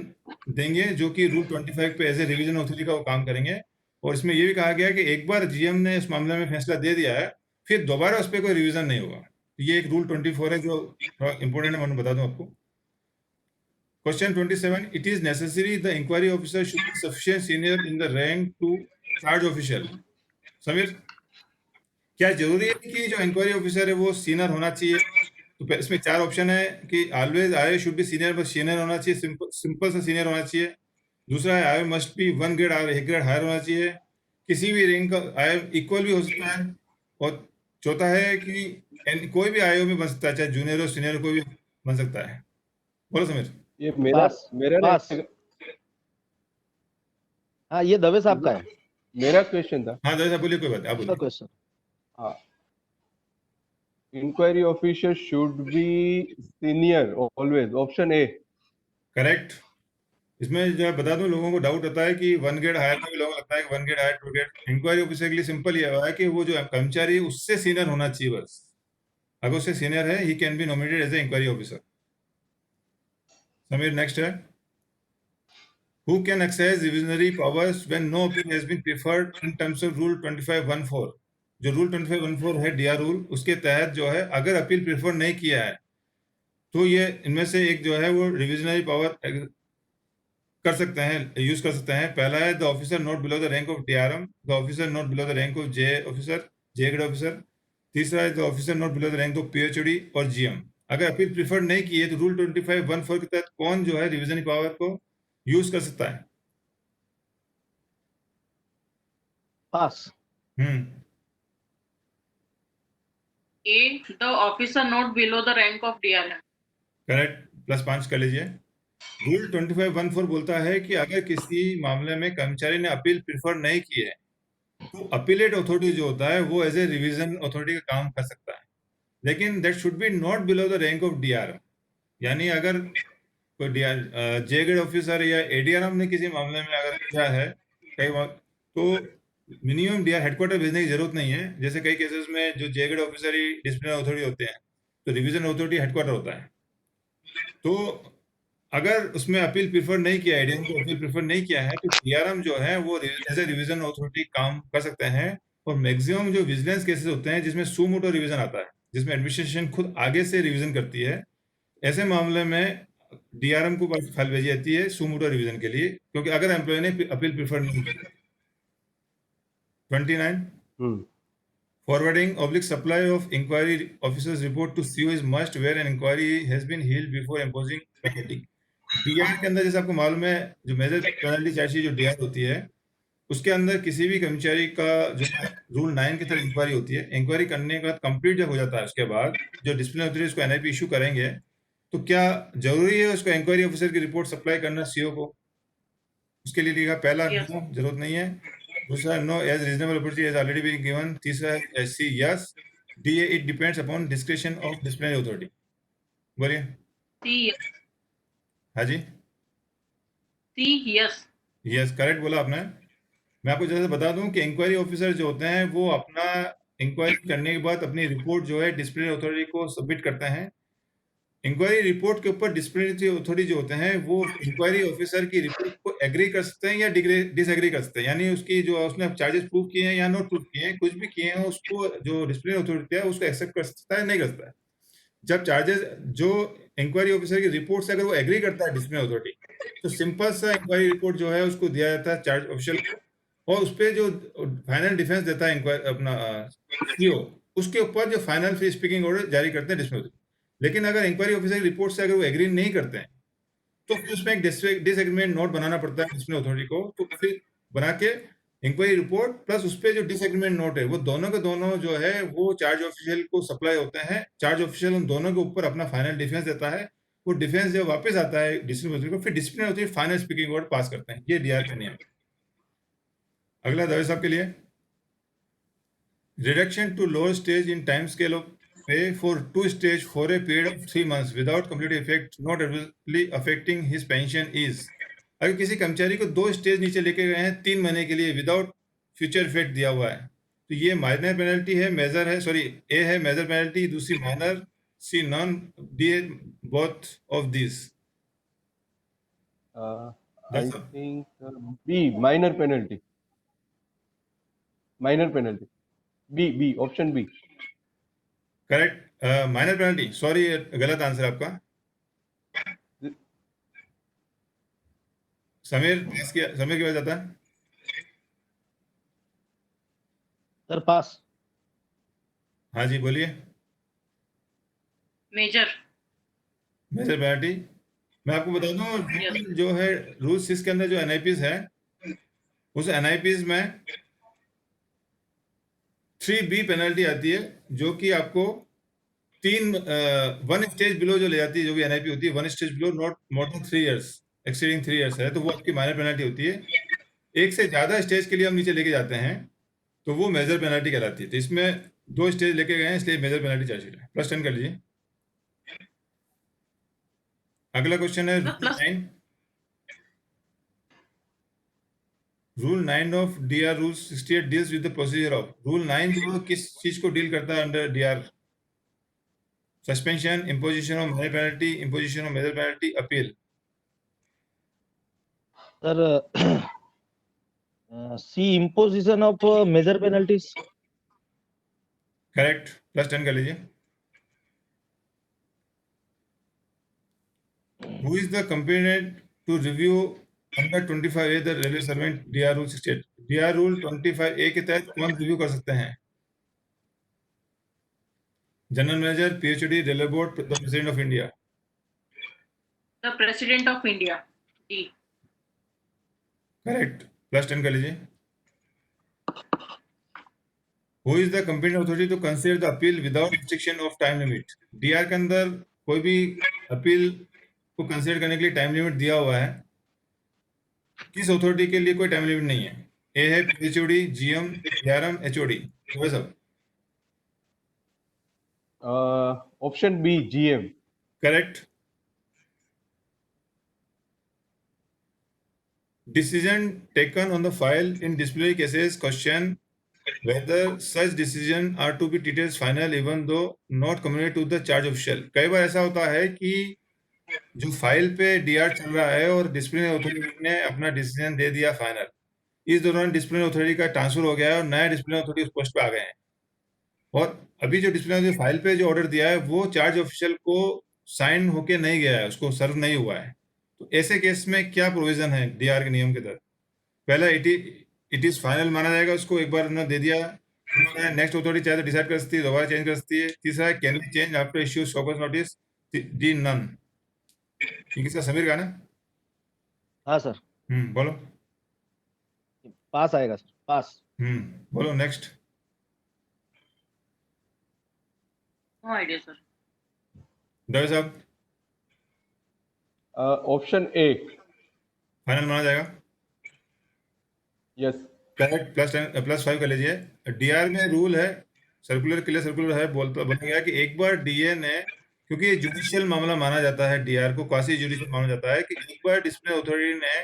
देंगे, जो कि रूल 25 पे एज ए रिवीजन अथॉरिटी का वो काम करेंगे। और इसमें ये भी कहा गया है कि एक बार जीएम ने इस मामले में फैसला दे दिया है फिर दोबारा उस पर कोई रिवीजन नहीं होगा। ये एक रूल 24 है जो थोड़ा इंपॉर्टेंट है, मैं बता दूं आपको। Question 27, it is necessary the inquiry officer should be sufficient senior in the rank to charge official. Sameer, क्या जरूरी है कि जो इंक्वायरी ऑफिसर है वो सीनियर होना चाहिए? तो इसमें 4 ऑप्शन है कि always I should be senior, बस सीनियर होना चाहिए, सिंपल सा सीनियर होना चाहिए। दूसरा है आई मस्ट बी 1 ग्रेड और 1 ग्रेड हायर होना चाहिए, किसी भी रैंक का आई इक्वल भी हो सकता है। और चौथा है कि कोई भी आईओ में बन सकता है, चाहे जूनियर हो सीनियर कोई भी बन सकता है। बोलो समीर। ये मेरा पास। हाँ ये दवे साहब का है। मेरा क्वेश्चन था। हाँ दादा बोलिए, कोई बात आप बोलिए। क्वेश्चन हाँ, inquiry officer should be senior always, option A. Correct. इसमें जो है बता दूं, लोगों को डाउट होता है कि 1 ग्रेड हायर में भी लोगों को लगता है कि 1 grade higher 2 grade. Inquiry officer के लिए सिंपल ये है कि वो जो कर्मचारी है उससे सीनियर होना चाहिए बस। अगर उससे सीनियर है ही can be nominated as a inquiry officer. Sameer next है, who can exercise revisionary powers when no appeal has been preferred in terms of rule 25(1)(4)। जो रूल 25(1)(4) है डीआर रूल, उसके तहत जो है अगर अपील प्रेफर नहीं किया है तो ये इनमें से एक जो है वो रिविजनरी पावर कर सकते हैं, यूज कर सकते हैं। पहला है the officer not below the rank of DRM, the officer not below the rank of J officer, J grade officer. तीसरा है the officer not below the rank of PhD और जीएम। अगर अपील प्रिफर्ड नहीं की है तो rule 25(1)(4) के तहत कौन जो है रिविजन पावर को यूज कर सकता है? पास। A, the officer not below the rank of DRM. Correct, +5 कर लीजिए। रूल 25(1)(4) बोलता है कि अगर किसी मामले में कर्मचारी ने अपील प्रिफर नहीं की है तो अपीलेट अथॉरिटी जो होता है वो एज ए रिवीजन अथॉरिटी का काम कर सकता है, लेकिन that should be not below the rank of DRM. यानी अगर कोई जे ग्रेड ऑफिसर या एडीआरएम ने किसी मामले में अगर किया है कई बार, तो मिनिमम डीआर हेडक्वार्टर भेजने की जरूरत नहीं है। जैसे कई केसेस में जो जे ग्रेड ऑफिसर ही डिसिप्लिनरी अथॉरिटी होते हैं तो रिवीजन अथॉरिटी हेडक्वार्टर होता है। तो अगर उसमें अपील प्रिफर नहीं किया, एडीएम को अपील प्रिफर नहीं किया है, तो डीआरएम जो है वो एज ए रिवीजन अथॉरिटी काम कर सकते हैं। और मैक्सिमम जो विजिलेंस केसेस होते हैं जिसमें सू मोटो रिवीजन आता है, जिसमें एडमिनिस्ट्रेशन खुद आगे से रिवीजन करती है, ऐसे मामले में डीआरएम को फाइल भेजी जाती है सू मोटो रिवीजन के लिए, क्योंकि अगर एम्प्लॉय ने अपील प्रिफर नहीं की। 29 forwarding / supply of inquiry officer's report to CO is must where an inquiry has been held before imposing penalty. DR के अंदर जैसे आपको मालूम है जो मेजर पेनल्टी चार्जशीट जो डीआर होती है उसके अंदर किसी भी कर्मचारी का जो रूल 9 की तरह इंक्वायरी होती है, इंक्वायरी करने के बाद कंप्लीट जब हो जाता है उसके बाद जो डिसिप्लिनरी अथॉरिटी उसको एनआईपी इशू करेंगे, तो क्या जरूरी है उसको इंक्वायरी ऑफिसर की रिपोर्ट सप्लाई करना सीओ को? उसके लिए लिखा पहला Yes. नो, जरूरत नहीं है। दूसरा no as reasonable opportunity has already been given. तीसरा C yes. D it depends upon description of disciplinary authority. बोलिए। C, हाँ जी, C, yes. यस करेक्ट बोला आपने। मैं आपको जैसे बता दूं कि इंक्वायरी ऑफिसर जो होते हैं वो अपना इंक्वायरी करने के बाद अपनी रिपोर्ट जो है डिसिप्लिनरी अथॉरिटी को सबमिट करते हैं। इंक्वायरी रिपोर्ट के ऊपर डिसिप्लिनरी अथॉरिटी जो होते हैं वो इंक्वायरी ऑफिसर की रिपोर्ट को एग्री कर सकते हैं या डिसएग्री कर सकते हैं। यानी उसकी जो उसने चार्जेस प्रूव किए हैं या नॉट प्रूव किए हैं, कुछ भी किए हैं, उसको जो डिसिप्लिनरी अथॉरिटी है उसको एक्सेप्ट कर सकता है, नहीं कर सकता है। जब चार्जेस जो इंक्वायरी ऑफिसर की रिपोर्ट से अगर वो एग्री करता है डिसिप्लिनरी अथॉरिटी, तो सिंपल सा इंक्वायरी रिपोर्ट जो है उसको दिया जाता है चार्ज ऑफिशियल को, और उस पर जो फाइनल डिफेंस देता है इंक्वायरी अपना सीओ, उसके ऊपर जो फाइनल फ्री स्पीकिंग ऑर्डर जारी करते हैं डिसिप्लिनरी अथॉरिटी। लेकिन अगर इंक्वायरी ऑफिसर की रिपोर्ट से अगर वो एग्री नहीं करते हैं तो फिर उसमें एक डिसएग्रीमेंट नोट बनाना पड़ता है डिसिप्लिनरी अथॉरिटी को। तो फिर बना के इंक्वायरी रिपोर्ट प्लस उस पर जो डिसएग्रीमेंट नोट है वो दोनों के दोनों जो है वो चार्ज ऑफिशियल को सप्लाई होते हैं। चार्ज ऑफिशियल उन दोनों के ऊपर अपना फाइनल डिफेंस देता है। वो डिफेंस जब वापस आता है डिसिप्लिनरी अथॉरिटी को, फिर disciplinary authority final speaking order pass करते हैं। ये डीआर का नियम। अगला दवे साहब के लिए, reduction to lower stage in time scale of pay for 2 stage for a period of 3 months without complete effect not adversely affecting his pension is। अगर किसी कर्मचारी को 2 स्टेज नीचे लेके गए हैं 3 महीने के लिए विदाउट फ्यूचर इफेक्ट दिया हुआ है, तो ये माइनर पेनल्टी है, मेजर है, सॉरी ए है मेजर पेनल्टी, दूसरी minor, C none, D both of this. I think B, minor penalty. Minor penalty. B, option B. Correct, minor penalty, sorry गलत आंसर आपका। समीर समीर की वजह जाता है। Sir pass. हाँ जी बोलिए। Major. मेजर पेनल्टी, मैं आपको बता दूं जो है रूल 6 के अंदर जो एनआईपीज है उस एनआईपीज में 3B पेनल्टी आती है, जो कि आपको 1 स्टेज बिलो जो ले जाती है, जो भी एनआईपी होती है 1 stage below not more than 3 years exceeding 3 years है, तो वो आपकी माइनर पेनल्टी होती है। एक से ज्यादा स्टेज के लिए हम नीचे लेके जाते हैं तो वो मेजर पेनल्टी कहलाती है। तो इसमें 2 स्टेज लेके गए हैं इसलिए मेजर पेनल्टी चार्जशीट है। +10 कर लीजिए। अगला क्वेश्चन है rule 9 of DR rule 68 deals with the procedure of. Rule 9 जो किस चीज को डील करता है under DR? Suspension, imposition of minor penalty, imposition of major penalty, appeal. Sir C, imposition of major penalties. Correct, +10 कर लीजिए। Who is the competent to review under 25A the railway servant DR rule 68? DR rule 25A के तहत कौन review कर सकते हैं? General manager PhD railway board the president of India. The president of India. D. Correct. +10 कर लीजिए. Who is the competent authority to consider the appeal without restriction of time limit? DR के अंदर कोई भी appeal को consider करने के लिए टाइम लिमिट दिया हुआ है. किस अथॉरिटी के लिए कोई टाइम लिमिट नहीं है? ए है PhD, GM, DRM, HOD. वो सब. Option B, GM. Correct. Decision taken on the file in disciplinary cases question whether such decision are to be treated as final even though not communicated to the charge official. कई बार ऐसा होता है कि जो file पे DR चल रहा है और डिसिप्लिनरी अथॉरिटी ने अपना डिसीजन दे दिया फाइनल. इस दौरान डिसिप्लिनरी अथॉरिटी का ट्रांसफर हो गया है और नया डिसिप्लिनरी अथॉरिटी उस पोस्ट पे आ गए हैं. और अभी जो डिसिप्लिनरी फाइल पे जो ऑर्डर दिया है वो चार्ज ऑफिशियल को साइन होके नहीं गया है, उसको सर्व नहीं हुआ है. तो ऐसे केस में क्या प्रोविजन है DR के नियम के तहत? पहला इट इज फाइनल माना जाएगा, उसको एक बार उन्होंने दे दिया. नेक्स्ट अथॉरिटी चाहे तो डिसाइड कर सकती है, दोबारा चेंज कर सकती है. तीसरा है can be change after issue show cause notice. D none. ये किसका? समीर का ना? हाँ सर, बोलो. पास आएगा सर, पास. बोलो next. No idea sir. Dave साहब, Option A. फाइनल माना जाएगा. Yes. करेक्ट. +5 कर लीजिए. DR में रूल है, सर्कुलर क्लियर सर्कुलर है, बोला गया कि एक बार DA ने, क्योंकि ये जुडिशियल मामला माना जाता है, DR को क्वासी जुडिशियल माना जाता है, कि एक बार डिसिप्लिनरी अथॉरिटी ने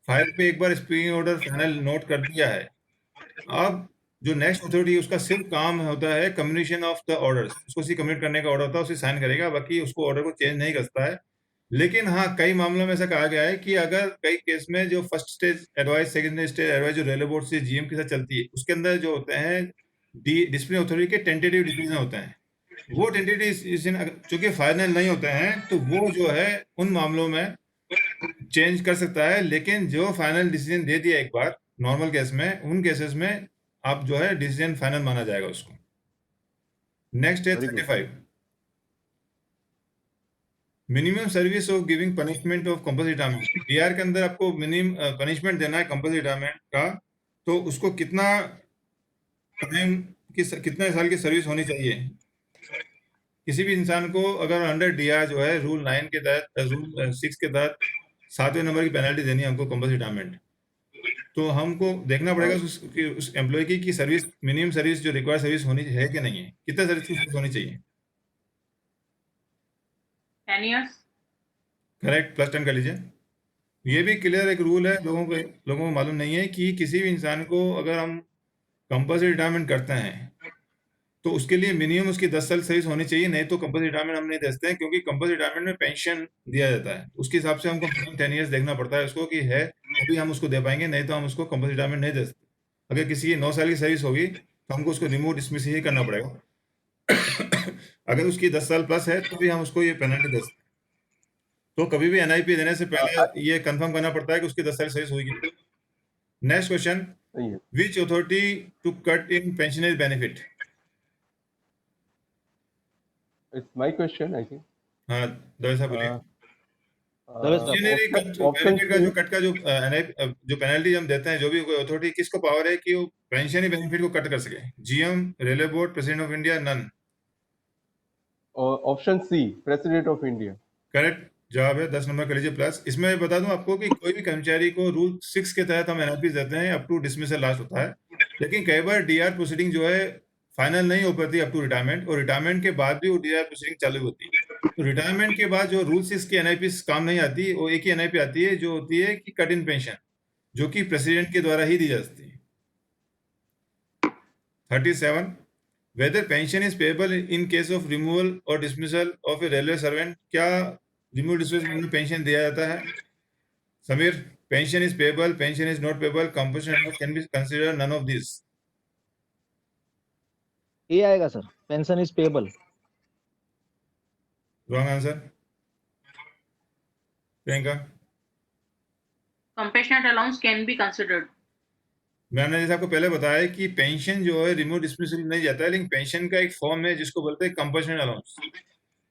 फाइल पे एक बार स्पीकिंग ऑर्डर फाइनल नोट कर दिया है. अब जो नेक्स्ट अथॉरिटी उसका सिर्फ काम होता है कम्युनिकेशन ऑफ द ऑर्डर्स. उसको सिर्फ कम्युनिकेट करने का ऑर्डर होता है, उसे साइन करेगा, बाकी उसको ऑर्डर को चेंज नहीं करता है. लेकिन हाँ, कई मामलों में ऐसा कहा गया है कि अगर कई केस में जो first stage advice, second stage advice जो रेलवे बोर्ड से GM के साथ चलती है, उसके अंदर जो होते हैं डिसिप्लिनरी अथॉरिटी के टेंटेटिव डिसीजन होते हैं. वो टेंटेटिव डिसीजन चूंकि फाइनल नहीं होते हैं तो वो जो है उन मामलों में चेंज कर सकता है. लेकिन जो फाइनल डिसीजन दे दिया एक बार नॉर्मल केस में, उन केसेस में आप जो है डिसीजन फाइनल माना जाएगा उसको. नेक्स्ट है Very good. 35. Minimum service of giving punishment of compulsory retirement. DR के अंदर आपको मिनिमम पनिशमेंट देना है कंपल्सरी रिटायरमेंट का, तो उसको कितना टाइम कितने साल की सर्विस होनी चाहिए? किसी भी इंसान को अगर अंडर DR जो है रूल 9 के तहत, रूल 6 के तहत 7वें नंबर की पेनल्टी देनी है हमको कंपल्सरी रिटायरमेंट. तो हमको देखना पड़ेगा उस एम्प्लॉय की सर्विस, मिनिमम सर्विस जो रिक्वायर्ड सर्विस होनी है कि नहीं है, कितना सर्विस होनी चाहिए. 10 years. करेक्ट. +10 कर लीजिए. ये भी क्लियर एक रूल है, लोगों को मालूम नहीं है कि किसी भी इंसान को अगर हम कंपल्सरी रिटायरमेंट करते हैं तो उसके लिए मिनिमम उसकी 10 साल सर्विस होनी चाहिए, नहीं तो कंपल्सरी रिटायरमेंट हम नहीं देते हैं, क्योंकि कंपल्सरी रिटायरमेंट में पेंशन दिया जाता है. उसके हिसाब से हमको 10 ईयर्स देखना पड़ता है उसको कि है, अभी हम उसको दे पाएंगे, नहीं तो हम उसको कंपल्सरी रिटायरमेंट नहीं दे सकते. अगर किसी की 9 साल की सर्विस होगी तो हमको उसको रिमूव डिसमिस ही करना पड़ेगा. अगर उसकी 10 साल प्लस है तो भी हम उसको ये पेनल्टी दे सकते हैं. तो कभी भी NIP देने से पहले ये कंफर्म करना पड़ता है कि उसकी 10 साल सर्विस होगी. Next question. Yes. Which authority to cut in pensionary benefit? It's my question, I think. हाँ, दवे साहब बोलिए. दवे साहब, पेंशनरी Option बेनिफिट का C. जो कट का जो पेनल्टी हम देते हैं, जो भी कोई अथॉरिटी, किसको पावर है कि वो पेंशनरी बेनिफिट को कट कर सके? GM, railway board, president of India, none. Option C, President of India. Correct जवाब है. 10 नंबर कर लीजिए प्लस. इसमें बता दूं आपको कि कोई भी कर्मचारी को रूल 6 के तहत हम NIP देते हैं, अप टू डिसमिसल लास्ट होता है. लेकिन कई बार DR प्रोसीडिंग जो है फाइनल नहीं हो पाती अप टू रिटायरमेंट, और रिटायरमेंट के बाद भी वो DR प्रोसीडिंग चालू होती है. तो रिटायरमेंट के बाद जो रूल 6 की NIP काम नहीं आती, वो एक ही NIP आती है जो होती है कि कट इन पेंशन, जो कि प्रेसिडेंट के द्वारा ही दी जाती है. 37. Whether pension is payable in case of removal or dismissal of a railway servant. क्या रिमूवल डिसमिसल में पेंशन दिया जाता है? Sameer, pension is payable, pension is not payable, compensation can be consider none of this. ये आएगा sir, pension is payable. Wrong answer. Priyanka. Compassionate allowance can be considered. मैंने जैसे आपको पहले बताया कि पेंशन जो है रिमूव डिस्मिसल नहीं जाता है, लेकिन पेंशन का एक फॉर्म है जिसको बोलते हैं कंपल्सरी अलाउंस।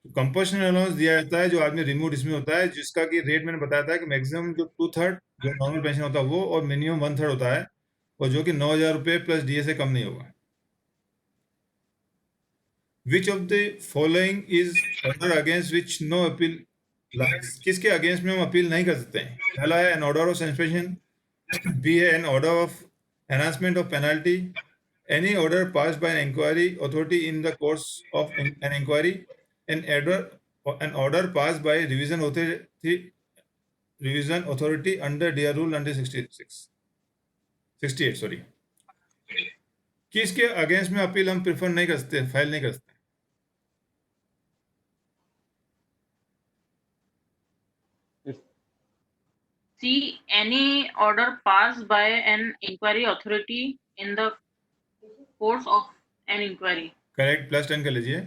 कंपल्सरी अलाउंस दिया जाता है जो आदमी रिमूव डिसमिस होता है, जिसका कि रेट मैंने बताया था कि मैक्सिमम जो 2/3 जो नॉर्मल पेंशन होता है वो, और मिनिमम 1/3 होता है, और जो कि 9,000 रुपये प्लस डीए से कम नहीं होगा। Which of the following is order against which no appeal lies? किसके अगेंस्ट में हम अपील नहीं कर सकते हैं? पहला है an order of suspension, B है an order of enhancement of penalty, any order passed by an inquiry authority in the course of an inquiry, an order passed by revision authority under DR rule under 68 sorry, किसके against में appeal हम prefer नहीं कर सकते, file नहीं कर सकते? C, any order passed by an inquiry authority in the course of an inquiry. Correct, +10 कर लीजिए।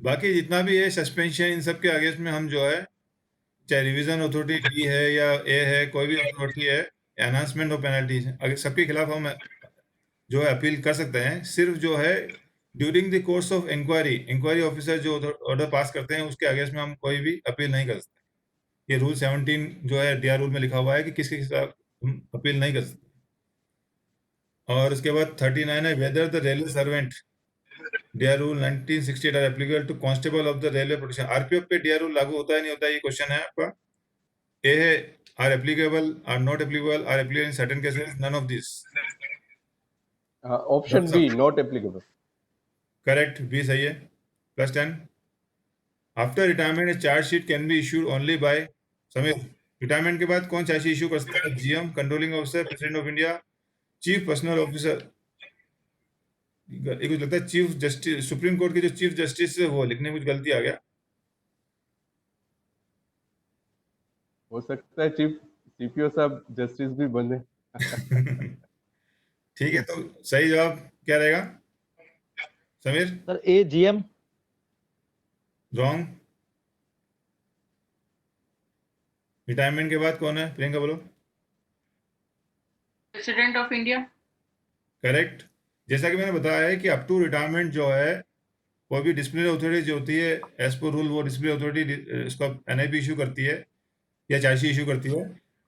बाकी जितना भी है सस्पेंशन, इन सब के अगेंस्ट में हम जो है, चाहे रिवीजन अथॉरिटी डी है या ए है, कोई भी अथॉरिटी है, एनहांसमेंट ऑफ पेनल्टी है, अगर सबके खिलाफ हम जो है अपील कर सकते हैं। सिर्फ जो है during the course of inquiry officer जो ऑर्डर पास करते हैं उसके अगेंस्ट में हम कोई भी अपील नहीं कर सकते। ये रूल 17 जो है डीआर रूल में लिखा हुआ है कि किसके खिलाफ हम अपील नहीं कर सकते। और उसके बाद 39 है whether the railway servant, DR rule 1968 are applicable to constable of the railway protection. RPF पे डीआर रूल लागू होता है नहीं होता, ये क्वेश्चन है आपका। ए है are applicable, are not applicable, are applicable in certain cases, none of this. Option B, not applicable. Correct, B सही है, +10। After retirement chargesheet can be issued only by, Sameer, retirement के बाद कौन चार्जशीट इशू कर सकता है? GM, controlling officer, president of India, chief personnel officer. ये कुछ लगता है चीफ जस्टिस, सुप्रीम कोर्ट के जो चीफ जस्टिस है वो लिखने में कुछ गलती आ गया। हो सकता है चीफ सीपीओ साहब जस्टिस भी बने। ठीक है, तो सही जवाब क्या रहेगा समीर? सर ए जीएम। रॉन्ग। रिटायरमेंट के बाद कौन है प्रियंका, बोलो? President of India. करेक्ट। जैसा कि मैंने बताया है कि अप टू रिटायरमेंट जो है कोई भी डिसिप्लिनरी अथॉरिटी जो होती है एज पर रूल, वो डिसिप्लिनरी अथॉरिटी इसका एनआईपी इशू करती है या चार्जशीट इशू करती है।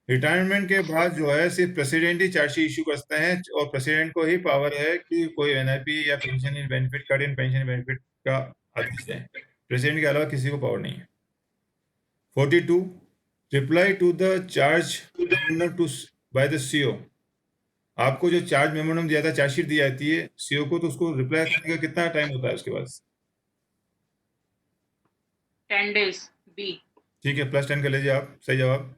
रिटायरमेंट के बाद जो है सिर्फ प्रेसिडेंट ही चार्जशीट इशू कर सकते हैं, और प्रेसिडेंट को ही पावर है कि कोई एनआईपी या pension in benefit, cut in pension benefit का आदेश दें। प्रेसिडेंट के अलावा किसी को पावर नहीं है। 42 reply to the charge to by the CO. आपको जो चार्ज मेमोरेंडम दिया था, चार्जशीट दी जाती है सीओ को, तो उसको रिप्लाई करने का कितना टाइम होता है उसके पास? 10 days. B. ठीक है, +10 कर लीजिए आप, सही जवाब।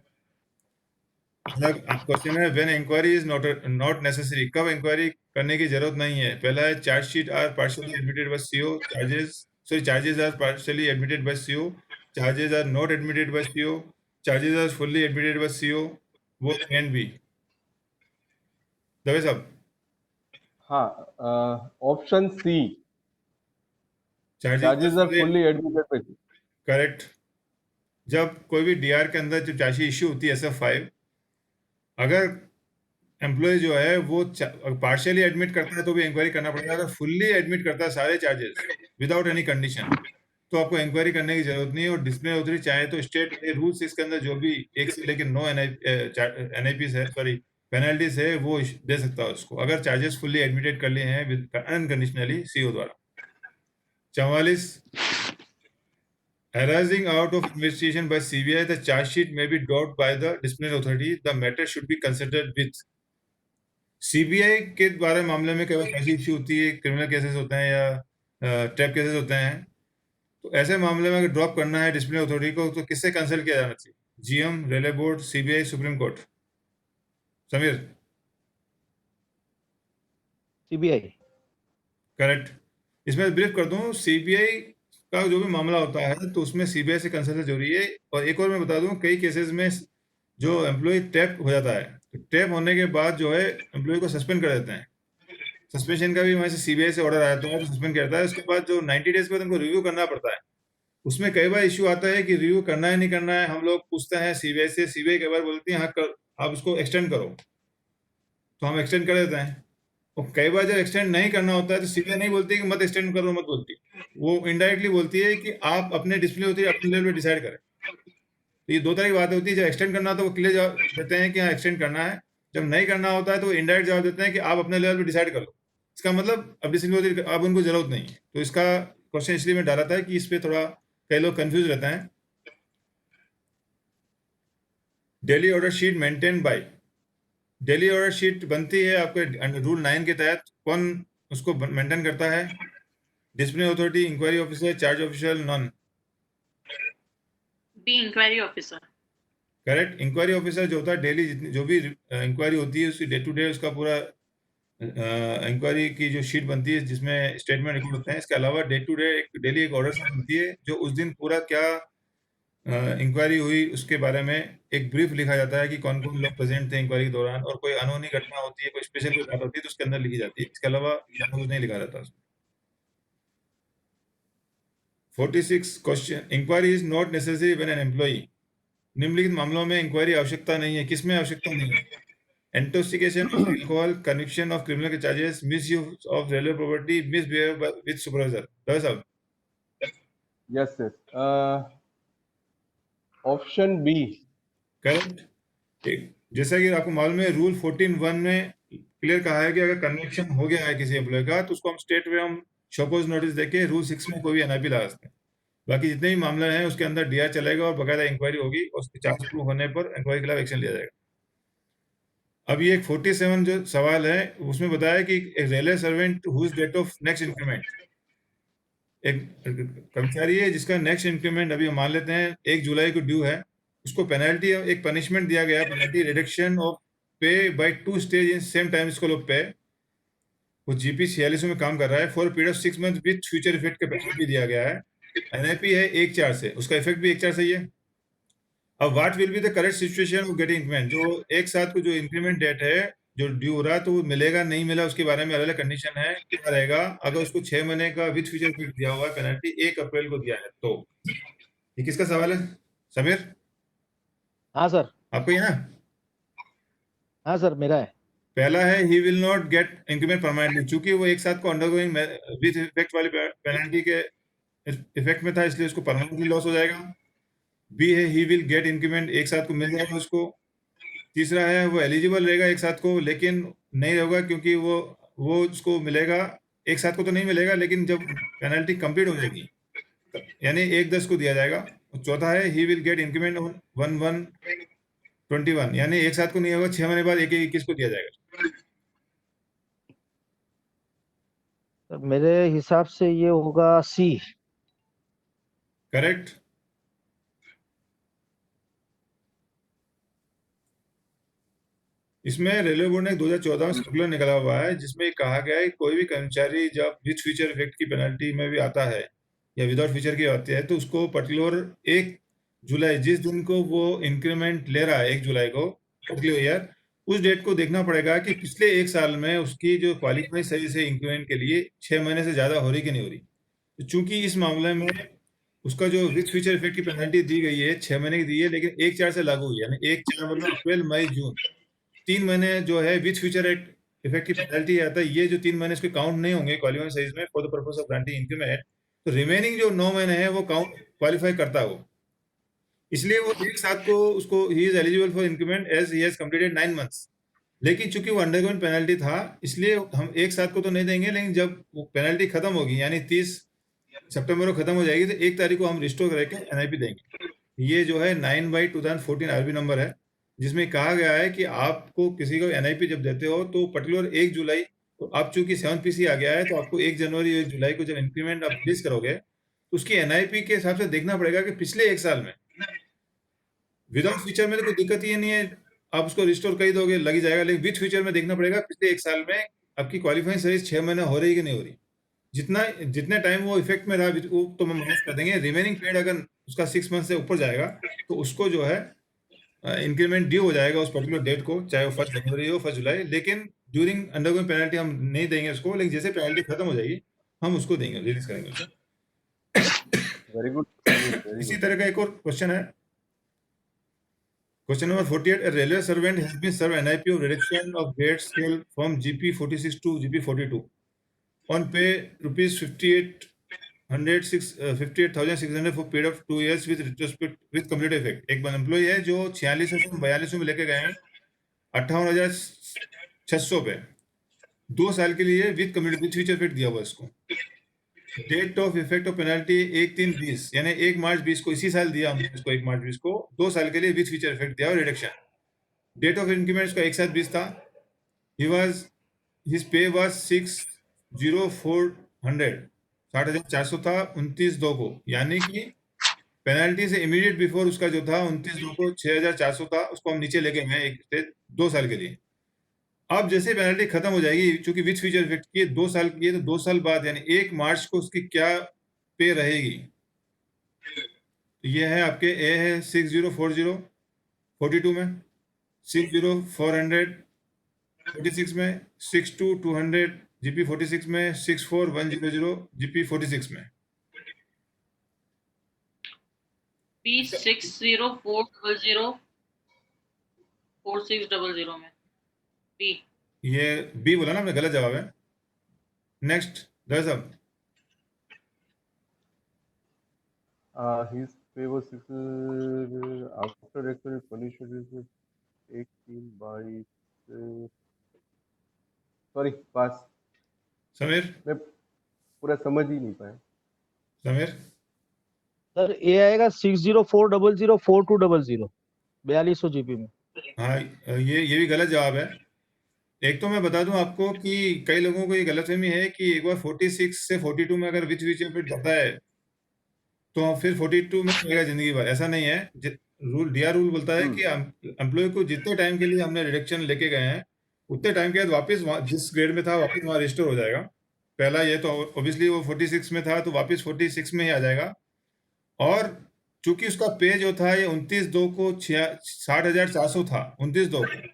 क्वेश्चन है when inquiry is not necessary, कब इंक्वायरी करने की जरूरत नहीं है? पहला है charge sheet are partially admitted by CO, charges are partially admitted by CO, charges are not admitted by CO, charges are fully admitted by CO, वो कैन बी। दवे साहब, हाँ, option C, charges charges are fully admitted by. Correct. जब कोई भी D R के अंदर जब chargesheet issue होती है SF5, अगर एम्प्लॉय जो है वो पार्शियली एडमिट करता है तो भी इंक्वायरी करना पड़ेगा। अगर फुल्ली एडमिट करता है सारे चार्जेस विदाउट एनी कंडीशन, तो आपको इंक्वायरी करने की जरूरत नहीं है। और डिसिप्लिनरी अथॉरिटी चाहे तो स्टेट रूल्स इसके अंदर जो भी 1 से लेकर 9 NIPs है, सॉरी पेनल्टीज है, वो दे सकता है उसको, अगर चार्जेस फुल्ली एडमिटेड कर लिए हैं अनकंडीशनली सीओ द्वारा। 44 arising out of investigation by CBI, the charge sheet may be dropped by the disciplinary authority. The matter should be considered with CBI के द्वारा मामले में केवल ऐसी इश्यू होती है, क्रिमिनल केसेस होते हैं या ट्रैप केसेस होते हैं, तो ऐसे मामले में अगर ड्रॉप करना है डिसिप्लिनरी अथॉरिटी को, तो किससे कंसल्ट किया जाना चाहिए? GM, railway board, CBI, supreme court? Sameer? CBI. Correct. इसमें ब्रीफ कर दूं, सीबीआई का जो भी मामला होता है तो उसमें सीबीआई से कंसल्ट जरूरी है। और एक और मैं बता दूं, कई केसेस में जो एम्प्लॉय ट्रैप हो जाता है, तो ट्रैप होने के बाद जो है एम्प्लॉय को सस्पेंड कर देते हैं। सस्पेंशन का भी वहाँ से सीबीआई से ऑर्डर आता है तो सस्पेंड करता है। उसके बाद जो 90 डेज के बाद उनको रिव्यू करना पड़ता है। उसमें कई बार इश्यू आता है कि रिव्यू करना है नहीं करना है, हम लोग पूछते हैं सीबीआई से, सीबीआई कई बार बोलती है हाँ कर, आप उसको एक्सटेंड करो। तो हम एक्सटेंड कर देते हैं। और कई बार जब एक्सटेंड नहीं करना होता है तो सीधे नहीं बोलती कि मत एक्सटेंड करो, मत बोलती, वो इनडायरेक्टली बोलती है कि आप अपने डिस्प्ले होती है अपने लेवल पे डिसाइड करें। तो ये दो तरह की बात होती है, जब एक्सटेंड करना होता है वो क्लियर जवाब देते हैं कि हाँ एक्सटेंड करना है, जब नहीं करना होता है तो वो इनडायरेक्ट जवाब देते हैं कि आप अपने लेवल पे डिसाइड कर लो। इसका मतलब अब डिस्प्ले होती है, अब उनको जरूरत नहीं है। तो इसका क्वेश्चन इसलिए मैं डाला था कि इस पर थोड़ा कई लोग कंफ्यूज रहते हैं। Daily order sheet maintain by, daily order sheet बनती है आपके रूल 9 के तहत। कौन उसको मेंटेन करता है? Disciplinary authority, inquiry officer, charge official, none. B inquiry officer. Correct. Inquiry officer जो होता है डेली जो भी इंक्वायरी होती है उसकी डे टू डे उसका पूरा इंक्वायरी की जो शीट बनती है जिसमें स्टेटमेंट रिकॉर्ड होते हैं। इसके अलावा डे टू डे डेली एक ऑर्डर शीट बनती है जो उस दिन पूरा क्या इंक्वायरी हुई उसके बारे में एक ब्रीफ लिखा जाता है कि कौन कौन लोग प्रेजेंट थे इंक्वायरी के दौरान, और कोई अनहोनी घटना होती है, कोई स्पेशल कोई बात होती है तो उसके अंदर लिखी जाती है। इसके अलावा कुछ नहीं लिखा जाता उसमें। 46 question, inquiry is not necessary when an employee, निम्नलिखित मामलों में इंक्वायरी आवश्यकता नहीं है। किसमें आवश्यकता नहीं है? Intoxication of alcohol, conviction of criminal charges, misuse of railway property, misbehave with supervisor. दस साहब। Yes, yes. Option B. Correct. जैसा कि आपको मालूम है रूल 14(1) में क्लियर कहा है कि अगर कन्विक्शन हो गया है किसी एम्प्लॉय का तो उसको हम स्टेट में हम शोकोज नोटिस देके रूल 6 में कोई भी एनआईपी लगा सकते हैं। बाकी जितने भी मामले हैं उसके अंदर डीआर चलेगा और बकायदा इंक्वायरी होगी और उसके चार्ज प्रूफ होने पर इंक्वायरी के खिलाफ एक्शन लिया जाएगा। अब ये 47 जो सवाल है उसमें बताया कि एक railway servant whose date of next increment, एक कर्मचारी है जिसका नेक्स्ट इंक्रीमेंट अभी हम मान लेते हैं 1 जुलाई को ड्यू है, उसको पेनल्टी एक पनिशमेंट दिया गया है, penalty reduction of pay by 2 stage in same time scale of pay. वो जीपी 46 में काम कर रहा है for period of 6 month with future effect का पेनल्टी दिया गया है। एनआईपी है 1/4 से, उसका इफेक्ट भी 1/4 से ही है। अब what will be the correct situation of getting increment, जो एक साथ को जो इंक्रीमेंट डेट है जो ड्यू हो रहा है तो वो मिलेगा नहीं मिला उसके बारे में अलग अलग कंडीशन है। क्या रहेगा अगर उसको 6 महीने का विद फ्यूचर इफेक्ट दिया हुआ है, पेनल्टी 1 अप्रैल को दिया है तो। ये किसका सवाल है समीर? हाँ सर। आपको ही है ना? हाँ सर मेरा है। पहला है he will not gate increment permanently, चूंकि वो एक साथ को अंडरगोइंग विद इफेक्ट वाली पेनल्टी के इफेक्ट में था इसलिए उसको परमानेंटली लॉस हो जाएगा। बी है ही विल गेट इंक्रीमेंट, एक साथ को मिल जाएगा उसको। तीसरा है वो एलिजिबल रहेगा एक साथ को लेकिन नहीं होगा क्योंकि वो उसको मिलेगा एक साथ को तो नहीं मिलेगा लेकिन जब पेनल्टी कंप्लीट हो जाएगी यानी 1/10 को दिया जाएगा। और चौथा है ही विल गेट इंक्रीमेंट 1/1/21 यानी एक साथ को नहीं होगा, 6 महीने बाद 1/21 को दिया जाएगा। सर मेरे हिसाब से ये होगा सी। करेक्ट। इसमें रेलवे बोर्ड ने 2014 में सर्कुलर निकला हुआ है जिसमें कहा गया है कि कोई भी कर्मचारी जब विद फ्यूचर इफेक्ट की पेनल्टी में भी आता है या विदाउट फ्यूचर की आती है तो उसको पर्टिकुलर 1 जुलाई जिस दिन को वो इंक्रीमेंट ले रहा है 1 जुलाई को पर्टिकुलर ईयर उस डेट को देखना पड़ेगा कि पिछले 1 साल में उसकी जो क्वालिफाइड सर्विस है इंक्रीमेंट के लिए 6 महीने से ज्यादा हो रही कि नहीं हो रही। तो चूंकि इस मामले में उसका जो विद फ्यूचर इफेक्ट की पेनल्टी दी गई है 6 महीने की दी है लेकिन 1/4 से लागू हुई है यानी 1/4 मतलब अप्रैल मई जून 3 महीने जो है विद फ्यूचर इफेक्ट की पेनल्टी आता है, ये जो 3 महीने इसके काउंट नहीं होंगे क्वालिफाइंग साइज में for the purpose of granting increment. तो रिमेनिंग जो 9 महीने हैं वो काउंट क्वालिफाई करता है वो, इसलिए वो एक साथ को उसको he is eligible for increment as he has completed 9 months. लेकिन चूंकि वो अंडरगोइंग पेनल्टी था इसलिए हम एक साथ को तो नहीं देंगे लेकिन जब वो पेनल्टी खत्म होगी यानी 30 सितंबर को खत्म हो जाएगी तो 1 तारीख को हम रिस्टोर करके एनआईपी देंगे। ये जो है 9/2014 आरबी नंबर है जिसमें कहा गया है कि आपको किसी को एनआईपी जब देते हो तो पर्टिकुलर 1 जुलाई तो आप चूंकि 7 पीसी आ गया है तो आपको 1 जनवरी 1 जुलाई को जब इंक्रीमेंट आप रिलीज करोगे तो उसकी एनआईपी के हिसाब से देखना पड़ेगा कि पिछले 1 साल में विदाउट फ्यूचर में तो कोई दिक्कत ही नहीं है, आप उसको रिस्टोर कर दोगे लग ही जाएगा, लेकिन विद फ्यूचर में देखना पड़ेगा पिछले 1 साल में आपकी क्वालिफाइंग सर्विस 6 महीने हो रही कि नहीं हो रही। जितने टाइम वो इफेक्ट में रहा वो तो हम माफ कर देंगे, रिमेनिंग पीरियड अगर उसका 6 मंथ से ऊपर जाएगा तो उसको जो है इंक्रीमेंट ड्यू हो जाएगा उस पर्टिकुलर डेट को, चाहे वो 1 जनवरी हो 1 जुलाई। लेकिन ड्यूरिंग अंडरगोइंग पेनल्टी हम नहीं देंगे उसको, लेकिन जैसे पेनल्टी खत्म हो जाएगी हम उसको देंगे, रिलीज करेंगे उसको। Very good. Very इसी good. तरह का एक और क्वेश्चन है Question number 48. A railway servant has been served NIP of reduction of grade scale from GP 46 to GP 42 on pay rupees 58,600 for period of 2 years with retrospect with complete effect. एक employ है जो 4600 से 4200 में लेके गए हैं 58,600 पे 2 साल के लिए with community with future effect दिया हुआ इसको. Date of effect of penalty 1/3/20 यानी 1 मार्च 20 को इसी साल दिया हमने इसको 1 मार्च 20 को 2 साल के लिए विद फ्यूचर इफेक्ट दिया और रिडक्शन. डेट ऑफ इंक्रीमेंट इसका 1 साथ 20 था. हिज पे वाज 60,400 60,400 था 29/2 को, यानी कि पेनल्टी से इमीडिएट बिफोर उसका जो था 29/2 को 6,400 था, उसको हम नीचे लेके गए एक स्टेज 2 साल के लिए. अब जैसे पेनल्टी खत्म हो जाएगी, चूंकि विथ फ्यूचर इफेक्ट की 2 साल की है, तो 2 साल बाद यानी 1 मार्च को उसकी क्या पे रहेगी. ये है आपके ए है 6040 42 में, 60,400 46 में, 62,200 GP 46 में, 64,100 GP 46 में. P60,400 4600 में B. ये बी बोला ना आपने, गलत जवाब है. नेक्स्ट दर्ज साहब. His pay was 6 after actual punishment is 18/22. Sorry पास. समीर मैं पूरा समझ ही नहीं पाया. समीर सर ये आएगा 60,400 4200 4200 जीपी में. हाँ, ये भी गलत जवाब है. एक तो मैं बता दूं आपको कि कई लोगों को ये गलतफहमी है कि एक बार 46 से 42 में अगर विथ फ्यूचर इफेक्ट जाता है तो फिर 42 में रहेगा जिंदगी भर. ऐसा नहीं है. डीआर रूल बोलता है कि एम्प्लॉय को जितने टाइम के लिए हमने रिडक्शन लेके गए हैं उतने टाइम के बाद वापस जिस ग्रेड में था वापस वहाँ रजिस्टर हो जाएगा. पहला ये तो ऑब्वियसली वो 46 में था तो वापस 46 में ही आ जाएगा. और चूंकि उसका पे जो था ये 29/2 को 60,400 था 29/2 को,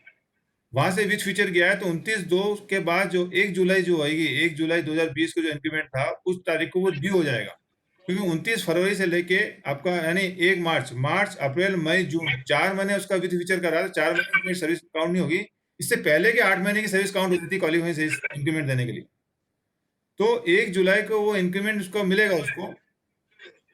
वहां से विथ फ्यूचर गया है तो 29/2 के बाद जो 1 जुलाई जो आएगी 1 जुलाई 2020 को जो इंक्रीमेंट था उस तारीख को वो ड्यू हो जाएगा. क्योंकि 29 फरवरी से लेके आपका यानी 1 मार्च अप्रैल मई जून 4 महीने उसका विथ फ्यूचर करा था. 4 महीने की सर्विस काउंट नहीं होगी. इससे पहले के 8 महीने की सर्विस काउंट होती थी क्वालिफाइंग सर्विस इंक्रीमेंट देने के लिए. तो 1 जुलाई को वो इंक्रीमेंट उसको मिलेगा उसको,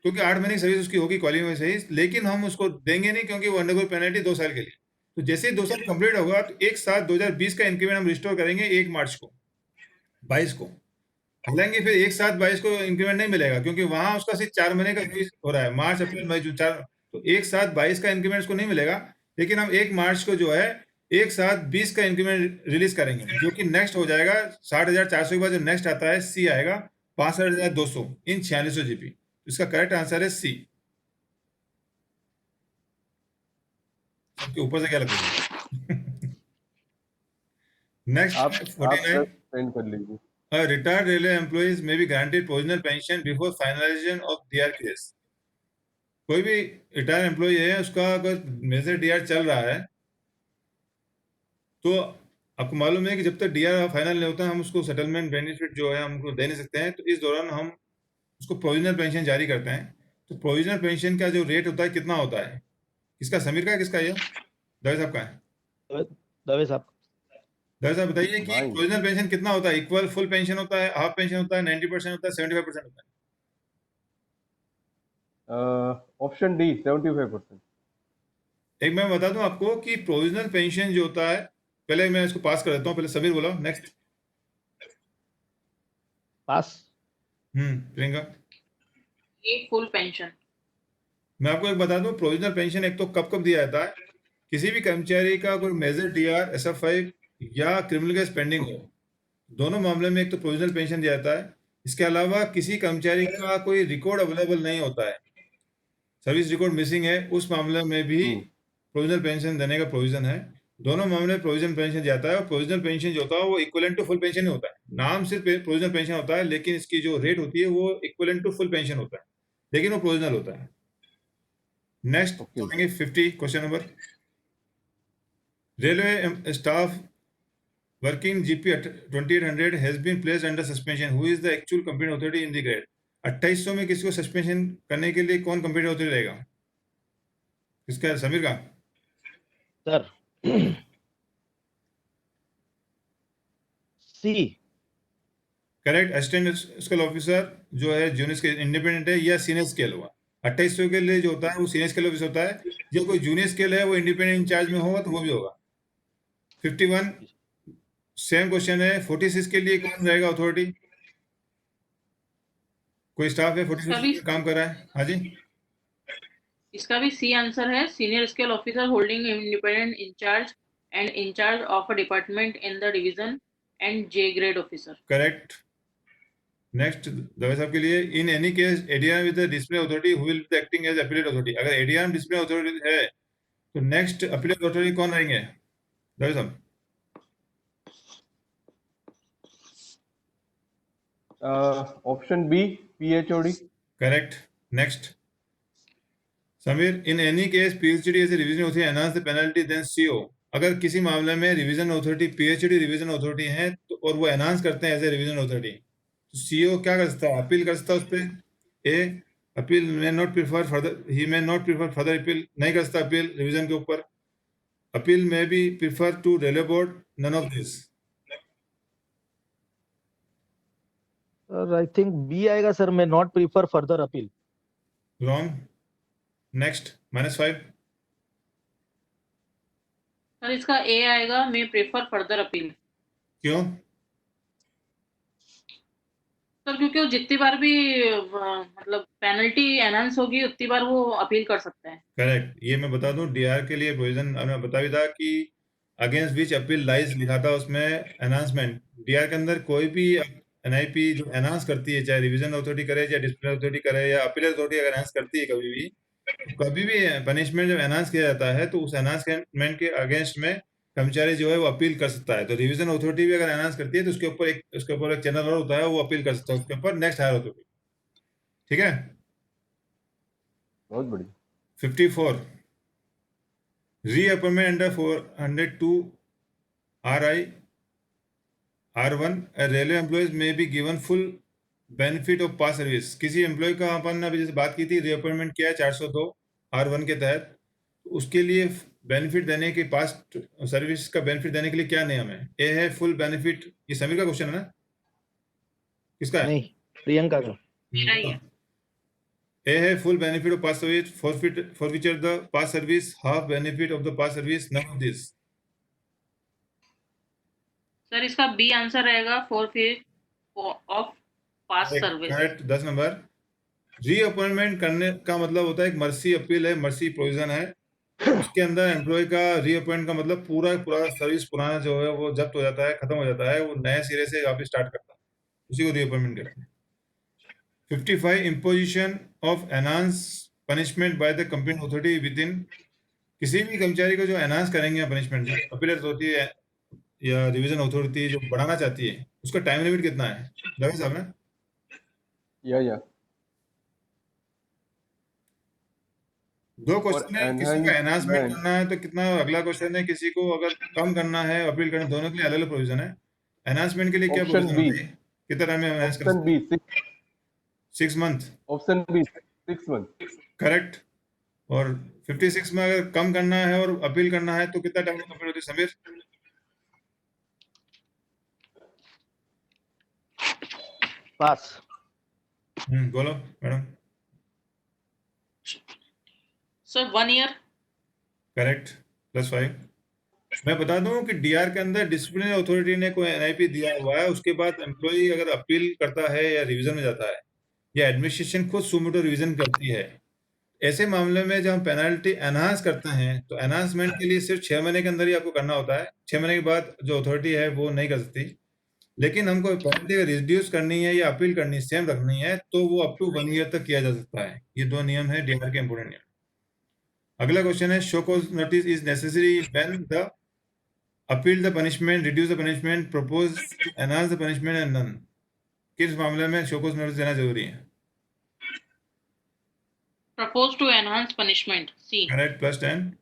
क्योंकि 8 महीने की सर्विस उसकी होगी क्वालिफाइंग सर्विस. लेकिन हम उसको देंगे नहीं क्योंकि वो अंडरगो पेनल्टी 2 साल के लिए. तो जैसे ही 2 साल कंप्लीट होगा तो 1/7/2020 का इंक्रीमेंट हम रिस्टोर करेंगे 1 मार्च को 22 को. हालांकि फिर 1/7/22 को इंक्रीमेंट नहीं मिलेगा क्योंकि वहां उसका सिर्फ 4 महीने का सर्विस हो रहा है, मार्च अप्रैल मई जून 4. तो 1/7/22 का इंक्रीमेंट उसको नहीं मिलेगा. लेकिन हम 1 मार्च को जो है 1/7/20 का इंक्रीमेंट रिलीज करेंगे जो कि नेक्स्ट हो जाएगा 60,400 के बाद जो नेक्स्ट आता है सी आएगा 65,200 इन 4600 जीपी. इसका करेक्ट आंसर है सी. सबके ऊपर से क्या लगता है? नेक्स्ट आप 49. सेंड कर लीजिए. Retired railway employees may be granted provisional pension before finalization of DR case. कोई भी रिटायर एम्प्लॉय है उसका अगर मेजर डीआर चल रहा है तो आपको मालूम है कि जब तक डीआर फाइनल नहीं होता हम उसको सेटलमेंट बेनिफिट जो है हमको दे नहीं सकते हैं. तो इस दौरान हम उसको प्रोविजनल पेंशन जारी करते हैं. तो प्रोविजनल पेंशन का जो रेट होता है कितना होता है? किसका, समीर का है किसका? ये दवे साहब का है. दवे साहब बताइए कि प्रोविजनल पेंशन कितना होता है? इक्वल फुल पेंशन होता है, हाफ पेंशन होता है, 90% होता है, 75% होता है? Option D 75%. एक मैं बता दूं आपको कि प्रोविजनल पेंशन जो होता है, पहले मैं इसको पास कर देता हूं. पहले समीर बोलो. नेक्स्ट पास. प्रियंका. एक फुल पेंशन. मैं आपको एक बता दूं प्रोविजनल पेंशन एक तो कब दिया जाता है? किसी भी कर्मचारी का कोई मेजर डीआर SF5 या क्रिमिनल केस पेंडिंग हो, दोनों मामले में एक तो प्रोविजनल पेंशन दिया जाता है. इसके अलावा किसी कर्मचारी का कोई रिकॉर्ड अवेलेबल नहीं होता है, सर्विस रिकॉर्ड मिसिंग है, उस मामले में भी प्रोविजनल पेंशन देने का प्रोविजन है. दोनों मामले में प्रोविजनल पेंशन जाता है. और प्रोविजनल पेंशन जो होता है वो इक्विवेलेंट टू फुल पेंशन नहीं होता है. नाम सिर्फ प्रोविजनल पेंशन होता है लेकिन इसकी जो रेट होती है वो इक्विवेलेंट टू फुल पेंशन होता है, लेकिन वो प्रोविजनल होता है. Next 50 question number. Railway staff working GP 2800 has been placed under suspension. Who is the actual competent authority in the grade? 2800 में किसी को सस्पेंशन करने के लिए कौन कंपेटेंट ऑथोरिटी रहेगा? किसका? समीर का. सर सी। करेक्ट। असिस्टेंट स्केल ऑफिसर जो है जूनियर स्केल इंडिपेंडेंट है या सीनियर स्केल हुआ। 2800 के लिए जो होता है वो सीनियर स्केल ऑफिसर होता है। जो कोई जूनियर स्केल है वो इंडिपेंडेंट इंचार्ज में होगा तो वो भी होगा। 51 सेम क्वेश्चन है। 46 के लिए कौन रहेगा अथॉरिटी? कोई स्टाफ है 46 सभी में काम कर रहा है? हाँ जी। इसका भी सी आंसर है। Senior scale officer holding independent incharge and incharge of a department in the division and J grade officer. Correct. Next Dave साहब के लिए, in any case ADR with the display authority who will be acting as appellate authority. अगर ADR display authority है तो next appellate authority कौन रहेंगे दवे साहब? Option B, PHOD. Correct. Next Sameer, in any case PhD as a revision authority enhance the penalty then CO. अगर किसी मामले में revision authority PhD revision authority है तो और वो एनहांस करते हैं एज ए रिवीजन अथॉरिटी, तो सीओ क्या कर सकता है? अपील कर सकता है उस पर। A appeal may not prefer further, he may not prefer further appeal, नहीं कर सकता अपील रिवीजन के ऊपर। Appeal may be prefer to railway board, none of this. Sir I think B आएगा सर, मैं not prefer further appeal. Wrong. Next -5। Sir इसका A आएगा, may prefer further appeal. क्यों? सर क्योंकि वो जितनी बार भी मतलब पेनल्टी एनहांस होगी उतनी बार वो अपील कर सकते हैं। करेक्ट। ये मैं बता दूं डीआर के लिए प्रोविजन हमने बता भी था कि अगेंस्ट विच अपील लाइज लिखा था उसमें एनहांसमेंट। डीआर के अंदर कोई भी एनआईपी जो एनहांस करती है, चाहे रिवीजन अथॉरिटी करे, चाहे डिसिप्लिनरी अथॉरिटी करे, या अपील अथॉरिटी अगर एनहांस करती है कभी भी पनिशमेंट जब एनहांस किया जाता है तो उस एनहांसमेंट के अगेंस्ट में कर्मचारी जो है वो अपील कर सकता है। तो रिवीजन अथॉरिटी भी अगर एनहांस करती है तो उसके ऊपर एक चैनल और होता है, वो अपील कर सकता है उसके ऊपर नेक्स्ट हायर अथॉरिटी। ठीक है। बहुत बढ़िया। 54 reappointment under 402 RI R1 a railway employees may be given full benefit of past service। किसी एम्प्लॉय का अपन ने अभी जैसे बात की थी, रीअपॉइंटमेंट किया है 402 R1 के तहत, तो उसके लिए बेनिफिट देने के, पास्ट सर्विस का बेनिफिट देने के लिए क्या नियम है? ए है फुल बेनिफिट। ये समीर का क्वेश्चन है ना? किसका है? नहीं, प्रियंका का। मेरा ही है। A है full benefit of past service, forfeiture the past service, half benefit of the past service, none of this। Sir इसका बी आंसर रहेगा, forfeit of past service. Correct. 10 number. Reappointment करने का मतलब होता है एक मर्सी अपील है, मर्सी प्रोविजन है। उसके अंदर एम्प्लॉय का रीअपॉइंट का मतलब पूरा सर्विस पुराना जो है वो जब्त हो जाता है, खत्म हो जाता है, वो नए सिरे से वापस स्टार्ट करता है, उसी को रीअपॉइंटमेंट कहते हैं। 55 imposition of enhanced punishment by the competent authority within। किसी भी कर्मचारी को जो एनहांस करेंगे पनिशमेंट, अपीलेट होती है या रिवीजन अथॉरिटी जो बढ़ाना चाहती है, उसका टाइम लिमिट कितना है रवि साहब ने? या दो क्वेश्चन है, किसी का एनहांसमेंट करना है तो कितना, अगला क्वेश्चन है किसी को अगर कम करना है अपील करना, दोनों के लिए अलग अलग प्रोविजन है। एनहांसमेंट के लिए क्या ऑप्शन प्रोविजन बी, होती है? कितना टाइम में एनहांस कर ऑप्शन सकते बी हैं? 6 month. Option B 6 month. Correct. और 56 में अगर कम करना है और अपील करना है तो कितना टाइम में अपील होती है समीर? पास। बोलो मैडम। Sir 1 year. करेक्ट। +5। मैं बता दूं कि डीआर के अंदर डिसिप्लिनरी अथॉरिटी ने कोई एनआईपी दिया हुआ है, उसके बाद एम्प्लॉय अगर अपील करता है या रिवीजन में जाता है या एडमिनिस्ट्रेशन खुद सुमोटो रिवीजन करती है, ऐसे मामले में जब हम पेनल्टी एनहांस करते हैं तो एनहांसमेंट के लिए सिर्फ 6 महीने के अंदर ही आपको करना होता है। 6 महीने के बाद जो अथॉरिटी है वो नहीं कर सकती। लेकिन हमको पेनल्टी रिड्यूस करनी है या अपील करनी सेम रखनी है तो वो अप टू 1 ईयर तक किया जा सकता है। ये 2 नियम है डीआर के इंपोर्टेंट नियम। अगला क्वेश्चन है show cause notice is necessary when the appeal the punishment, reduce the punishment, propose to enhance the punishment and none. किस मामले में शो कॉज नोटिस देना जरूरी है? Propose to enhance punishment, C. Correct. +10।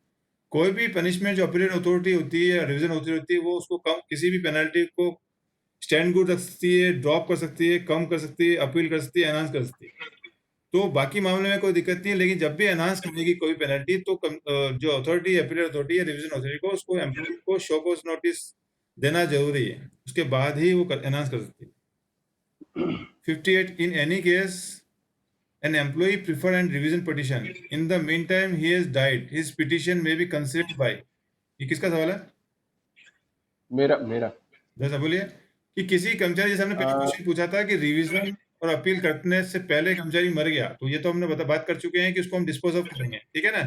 कोई भी पनिशमेंट जो अपीलेट अथॉरिटी होती है या रिवीजन अथॉरिटी होती है वो उसको कम, किसी भी पेनल्टी को स्टैंड गुड रख सकती है, ड्रॉप कर सकती है, कम कर सकती है, अपील कर सकती है, एनहांस कर सकती है। तो बाकी मामले में कोई दिक्कत नहीं है, लेकिन जब भी एनहांस करने की कोई पेनल्टी तो जो अथॉरिटी अपीलेट अथॉरिटी या रिवीजन अथॉरिटी को उसको एम्प्लॉय को शो कॉज नोटिस देना जरूरी है, उसके बाद ही वो एनहांस कर सकती है। 58 इन any case an employee preferred and revision petition in the meantime he has died his petition may be considered by, ये किसका सवाल है? मेरा जैसा बोलिए कि किसी कर्मचारी, जैसे हमने पहले क्वेश्चन पूछा था कि रिवीजन और अपील करने से पहले कर्मचारी मर गया, तो ये तो हमने बात कर चुके हैं कि उसको हम डिस्पोज ऑफ करेंगे, ठीक है ना?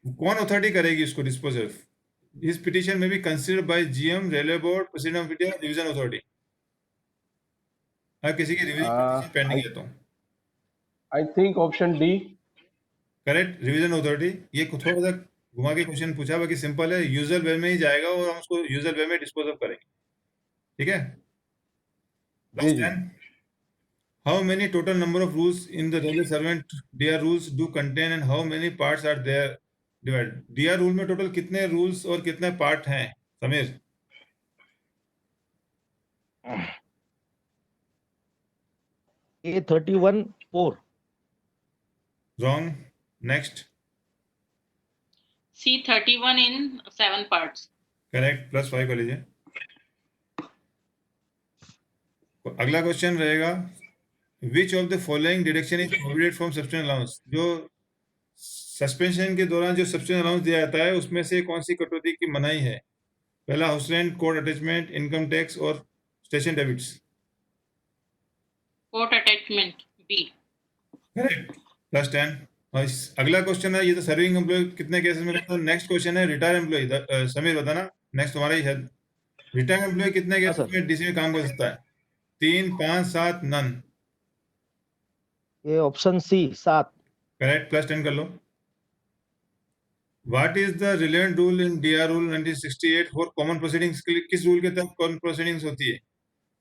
कौन अथॉरिटी करेगी उसको डिस्पोज ऑफ? हिज पिटीशन में be considered bye GM, railway board, president of India, revision authority. अगर किसी की रिवीजन पिटीशन पेंडिंग है तो I think option D. Correct, revision authority. ये थोड़ा सा घुमा के क्वेश्चन पूछा, बाकी सिंपल है, यूजुअल वे में ही जाएगा और हम उसको यूजुअल वे में डिस्पोज ऑफ करेंगे, ठीक है? जी जी। How many total number of rules in the railway servant DR rules do contain and how many parts are there divide? DR rule में टोटल कितने रूल्स और कितने पार्ट हैं Sameer? A31(4). Wrong, next. C31 in 7 parts. Correct, +5 कर लीजिए। अगला question रहेगा, which of the following deduction is prohibited from substance allowance? जो सस्पेंशन के दौरान जो सब्सटेंस अलाउंस दिया जाता है उसमें से कौन सी कटौती की मनाही है? पहला house rent, court attachment, income tax और station debits. Court attachment, B. Correct, +10। और अगला क्वेश्चन है, ये तो सर्विंग एम्प्लॉय कितने केसेस में करता है। नेक्स्ट क्वेश्चन है रिटायर एम्प्लॉय। समीर बताना, नेक्स्ट तुम्हारा ही है। रिटायर एम्प्लॉय कितने हाँ, केसेस सर। में डीसी में काम कर सकता है? 3, 5, 7, नन। ये ऑप्शन सी 7। करेक्ट, +10 कर लो। What is the relevant rule in DR rule 1968 for common proceedings? किस रूल के तहत कॉमन प्रोसीडिंग्स होती है?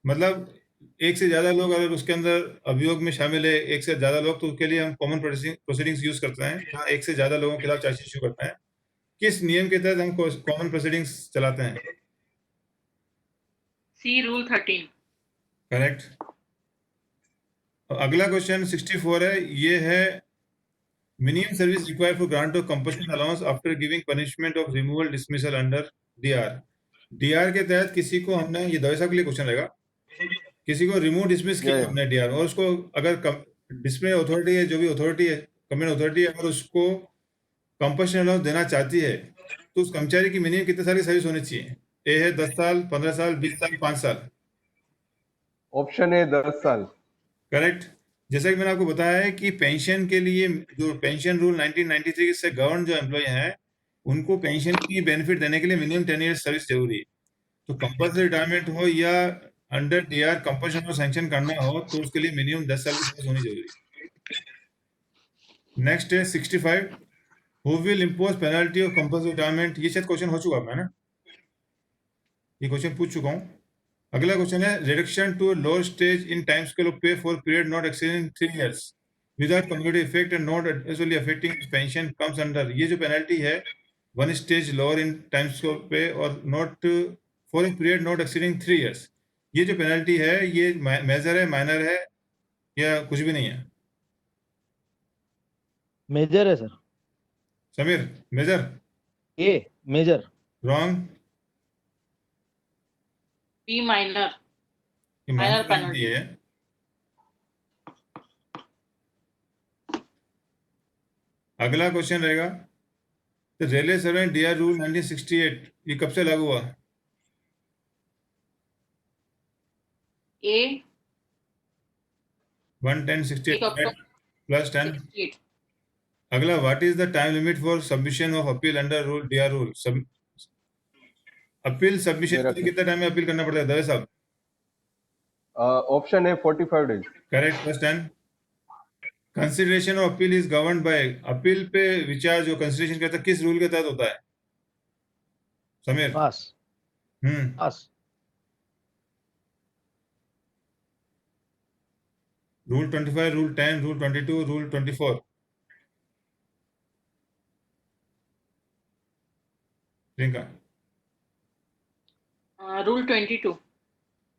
मतलब एक से ज्यादा लोग अगर उसके अंदर अभियोग में शामिल है, एक से ज्यादा लोग, तो उसके लिए हम कॉमन प्रोसीडिंग्स यूज करते हैं, जहाँ एक से ज्यादा लोगों के खिलाफ चार्जशीट इशू करते हैं। किस नियम के तहत हम कॉमन प्रोसीडिंग्स चलाते हैं? C Rule 13. करेक्ट। अगला क्वेश्चन 64 है, ये है minimum service required for grant of compulsory allowance after giving punishment of removal dismissal under DR. DR के तहत किसी को हमने, ये दवाई साहब के लिए क्वेश्चन रहेगा, किसी को रिमूव डिसमिस किया हमने डीआर, और उसको अगर डिस्प्ले अथॉरिटी है, जो भी अथॉरिटी है, कमेंट अथॉरिटी, अगर उसको कंपल्सरी अलाउंस देना चाहती है तो उस कर्मचारी की मिनिमम कितने साल की सर्विस होनी चाहिए? ए है 10 साल, 15 साल, 20 साल, 5 साल। ऑप्शन ए 10 साल। करेक्ट। जैसा कि मैंने आपको बताया है कि पेंशन के लिए जो पेंशन रूल 1993 से गवर्न जो एम्प्लॉय हैं, उनको पेंशन की बेनिफिट देने के लिए मिनिमम 10 ईयर्स सर्विस जरूरी है। तो कंपल्सरी रिटायरमेंट हो या अंडर डीआर कंपल्शन को सैंक्शन करना हो, तो उसके लिए मिनिमम 10 साल की सर्विस होनी जरूरी है। नेक्स्ट है 65, who will impose penalty of compulsory retirement? ये शायद क्वेश्चन हो चुका है ना, ये क्वेश्चन पूछ चुका हूँ। अगला क्वेश्चन है, reduction to lower stage in time scale of pay for period not exceeding 3 years without cumulative effect and not adversely affecting pension comes under. ये जो पेनल्टी है, 1 stage lower in time scale of pay और not for a period not exceeding 3 years, ये जो penalty है, ये major है, minor है, या कुछ भी नहीं है? मेजर है सर। समीर, मेजर? ए मेजर। Wrong, B minor. ये Minor माइनर penalty. पेनल्टी है। अगला क्वेश्चन रहेगा, रेलवे सर्वेंट डीआर रूल 1968 ये कब से लागू हुआ? A 11068 October +10। 68. अगला, what is the time limit for submission of appeal under rule DR rule? Appeal submission के लिए कितना टाइम में अपील करना पड़ता है दवे साहब? Option A 45 days. Correct, +10। Consideration of appeal is governed bye, appeal पे विचार जो कंसिडरेशन करता है किस रूल के तहत होता है Sameer? Pass. Pass. Rule 25, rule 10, rule 22, rule 24। Priyanka? Rule 22.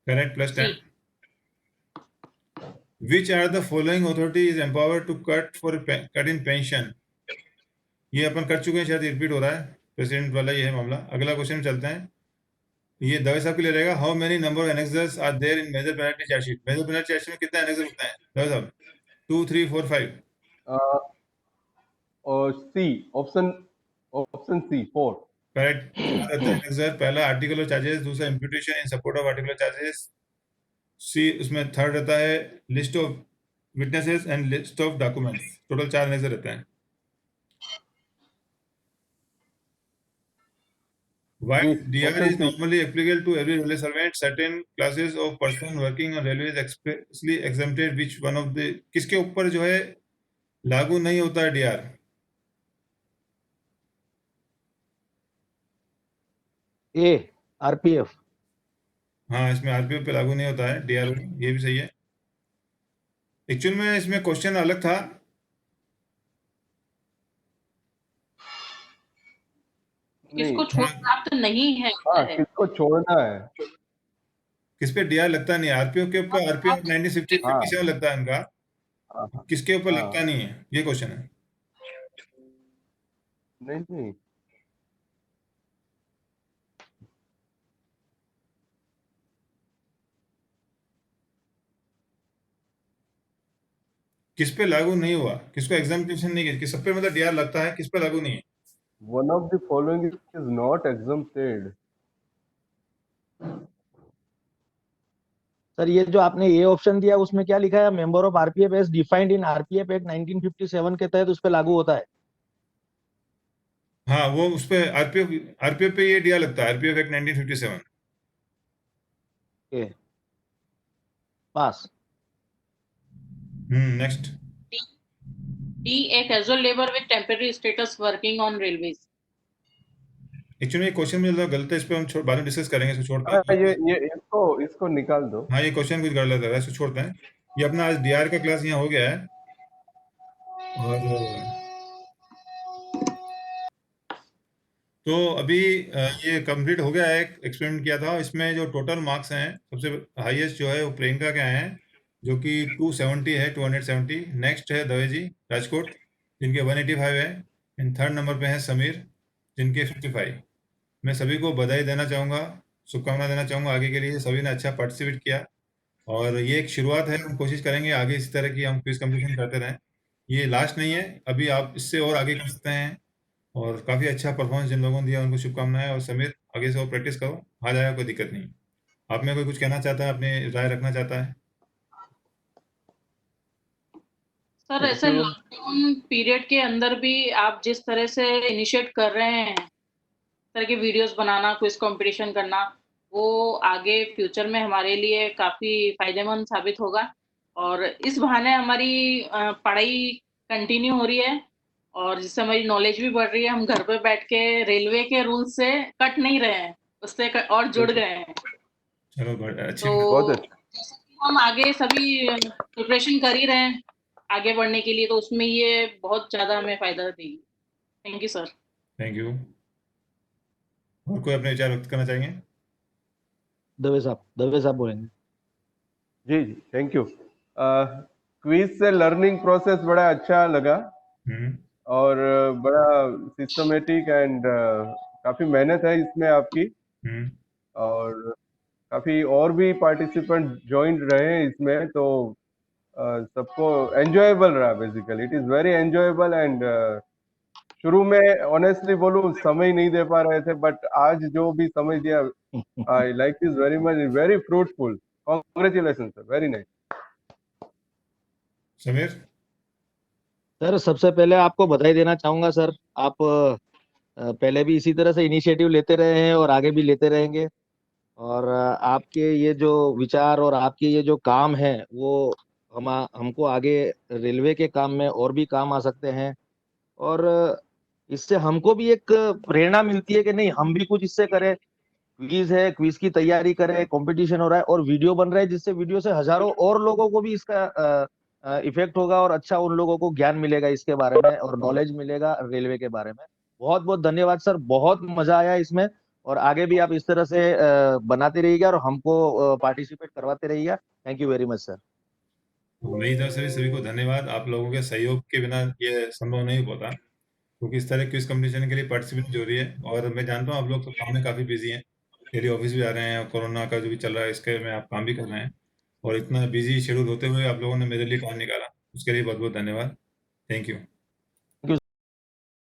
Correct, +10। Which are the following authority is empowered to cut in pension? ये अपन कर चुके हैं, शायद रिपीट हो रहा है, प्रेसिडेंट वाला ये है मामला। अगला क्वेश्चन चलते हैं, ये दवे साहब के लिए रहेगा। How many number of annexures are there in major penalty charge sheet? Major penalty charge sheet में कितने एनेक्सर होते हैं दवे साहब? 2, 3, 4, 5? और C, option C 4। Correct. Annexure पहला आर्टिकल चार्जेस, दूसरा imputation in support of article charges, C उसमें थर्ड रहता है list of witnesses and list of documents. Total 4 annexure रहते हैं। While DR is normally applicable to every railway servant, certain classes of person working on railways expressly exempted. Which one of the, किसके ऊपर जो है लागू नहीं होता है DR? ए, आरपीएफ। हाँ, इसमें आरपीएफ पे लागू नहीं होता है DR, ये भी सही है। एक्चुअल में इसमें क्वेश्चन अलग था, किसको छूट प्राप्त नहीं है? हाँ, किसको छोड़ना है? किस पे DR लगता नहीं है? आरपीएफ के ऊपर आरपीएफ 1957 लगता है इनका, किसके ऊपर लगता नहीं है, ये क्वेश्चन है। नहीं, किस पे लागू नहीं हुआ, किसको एग्जामिनेशन नहीं किया, सब पे मतलब DR लगता है, किस पे लागू नहीं है? One of the following is not exempted. Sir ये जो आपने ये ऑप्शन दिया उसमें क्या लिखा है? Member of RPF as defined in RPF act 1957 के तहत उस पे लागू होता है। हाँ, वो उस पे आरपीएफ पे ये DR लगता है, RPF act 1957। Okay, pass. Next. D, a casual labor with temporary status working on railways. Actually ये क्वेश्चन मुझे लगा गलत है, इस पे हम बाद में डिस्कस करेंगे, इसको छोड़ते हैं। ये इसको निकाल दो। हाँ, ये क्वेश्चन कुछ गलत है, इसको छोड़ते हैं। ये अपना आज DR का क्लास यहाँ हो गया है, और तो अभी ये कंप्लीट हो गया है। एक्सपेरिमेंट किया था, इसमें जो टोटल मार्क्स हैं सबसे हाईएस्ट जो है वो प्रियंका के आए हैं, जो कि 270 है, 270। नेक्स्ट है दवे जी राजकोट, जिनके 185 है। एंड थर्ड नंबर पे है समीर, जिनके 55। मैं सभी को बधाई देना चाहूँगा, शुभकामना देना चाहूँगा आगे के लिए। सभी ने अच्छा पार्टिसिपेट किया, और ये एक शुरुआत है, हम कोशिश करेंगे आगे इसी तरह की हम क्विज कंपटीशन करते रहें। ये लास्ट नहीं है, अभी आप इससे और आगे कर सकते हैं, और काफ़ी अच्छा परफॉर्मेंस जिन लोगों ने दिया उनको शुभकामनाएं। और समीर, आगे से और प्रैक्टिस करो, आ जाएगा, कोई दिक्कत नहीं। आप में कोई कुछ कहना चाहता है, अपनी राय रखना चाहता है? सर ऐसे लॉकडाउन पीरियड के अंदर भी आप जिस तरह से इनिशिएट कर रहे हैं, तरह के वीडियोस बनाना, क्विज कंपटीशन करना, वो आगे फ्यूचर में हमारे लिए काफी फायदेमंद साबित होगा। और इस बहाने हमारी पढ़ाई कंटिन्यू हो रही है, और जिससे हमारी नॉलेज भी बढ़ रही है। हम घर पे बैठ के रेलवे के रूल्स से कट नहीं रहे हैं, उससे और जुड़ गए हैं। चलो, अच्छी तो जैसे कि हम आगे सभी प्रिपरेशन कर ही रहे हैं आगे बढ़ने के लिए, तो उसमें ये बहुत ज्यादा हमें फायदा देगी। Thank you sir. Thank you. और कोई अपने विचार व्यक्त करना चाहेंगे? दवे साहब बोलेंगे। जी, थैंक यू। क्विज से लर्निंग प्रोसेस बड़ा अच्छा लगा, और बड़ा सिस्टमेटिक एंड काफी मेहनत है इसमें आपकी, और काफी और भी पार्टिसिपेंट ज्वाइन रहे इसमें, तो सबको एंजॉयबल रहा। Basically it is very enjoyable. And शुरू में ऑनेस्टली बोलूं समय नहीं दे पा रहे थे, बट आज जो भी समय दिया, I like this very much, very fruitful. Congratulation sir, very nice. Sameer sir सबसे पहले आपको बधाई देना चाहूंगा सर। आप पहले भी इसी तरह से इनिशिएटिव लेते रहे हैं और आगे भी लेते रहेंगे, और आपके ये जो विचार और आपके ये जो काम है वो हमको आगे रेलवे के काम में और भी काम आ सकते हैं, और इससे हमको भी एक प्रेरणा मिलती है कि नहीं हम भी कुछ इससे करें। क्विज है, क्विज की तैयारी करें, कंपटीशन हो रहा है और वीडियो बन रहा है, जिससे वीडियो से हजारों और लोगों को भी इसका इफेक्ट होगा, और अच्छा उन लोगों को ज्ञान मिलेगा इसके बारे में और नॉलेज मिलेगा रेलवे के बारे में। बहुत बहुत धन्यवाद सर, बहुत मजा आया इसमें, और आगे भी आप इस तरह से बनाते रहिएगा और हमको पार्टिसिपेट करवाते रहिएगा। Thank you very much sir. मेरी तरफ से भी सभी को धन्यवाद। आप लोगों के सहयोग के बिना ये संभव नहीं हो पाता, क्योंकि इस तरह क्विज कंपटीशन के लिए पार्टिसिपेट जरूरी है। और मैं जानता हूँ आप लोग तो काम में काफ़ी बिजी हैं, डेली ऑफिस भी आ रहे हैं, और कोरोना का जो भी चल रहा है इसके में आप काम भी कर रहे हैं, और इतना बिजी शेड्यूल होते हुए आप लोगों ने मेरे लिए टाइम निकाला, उसके लिए बहुत बहुत धन्यवाद। Thank you.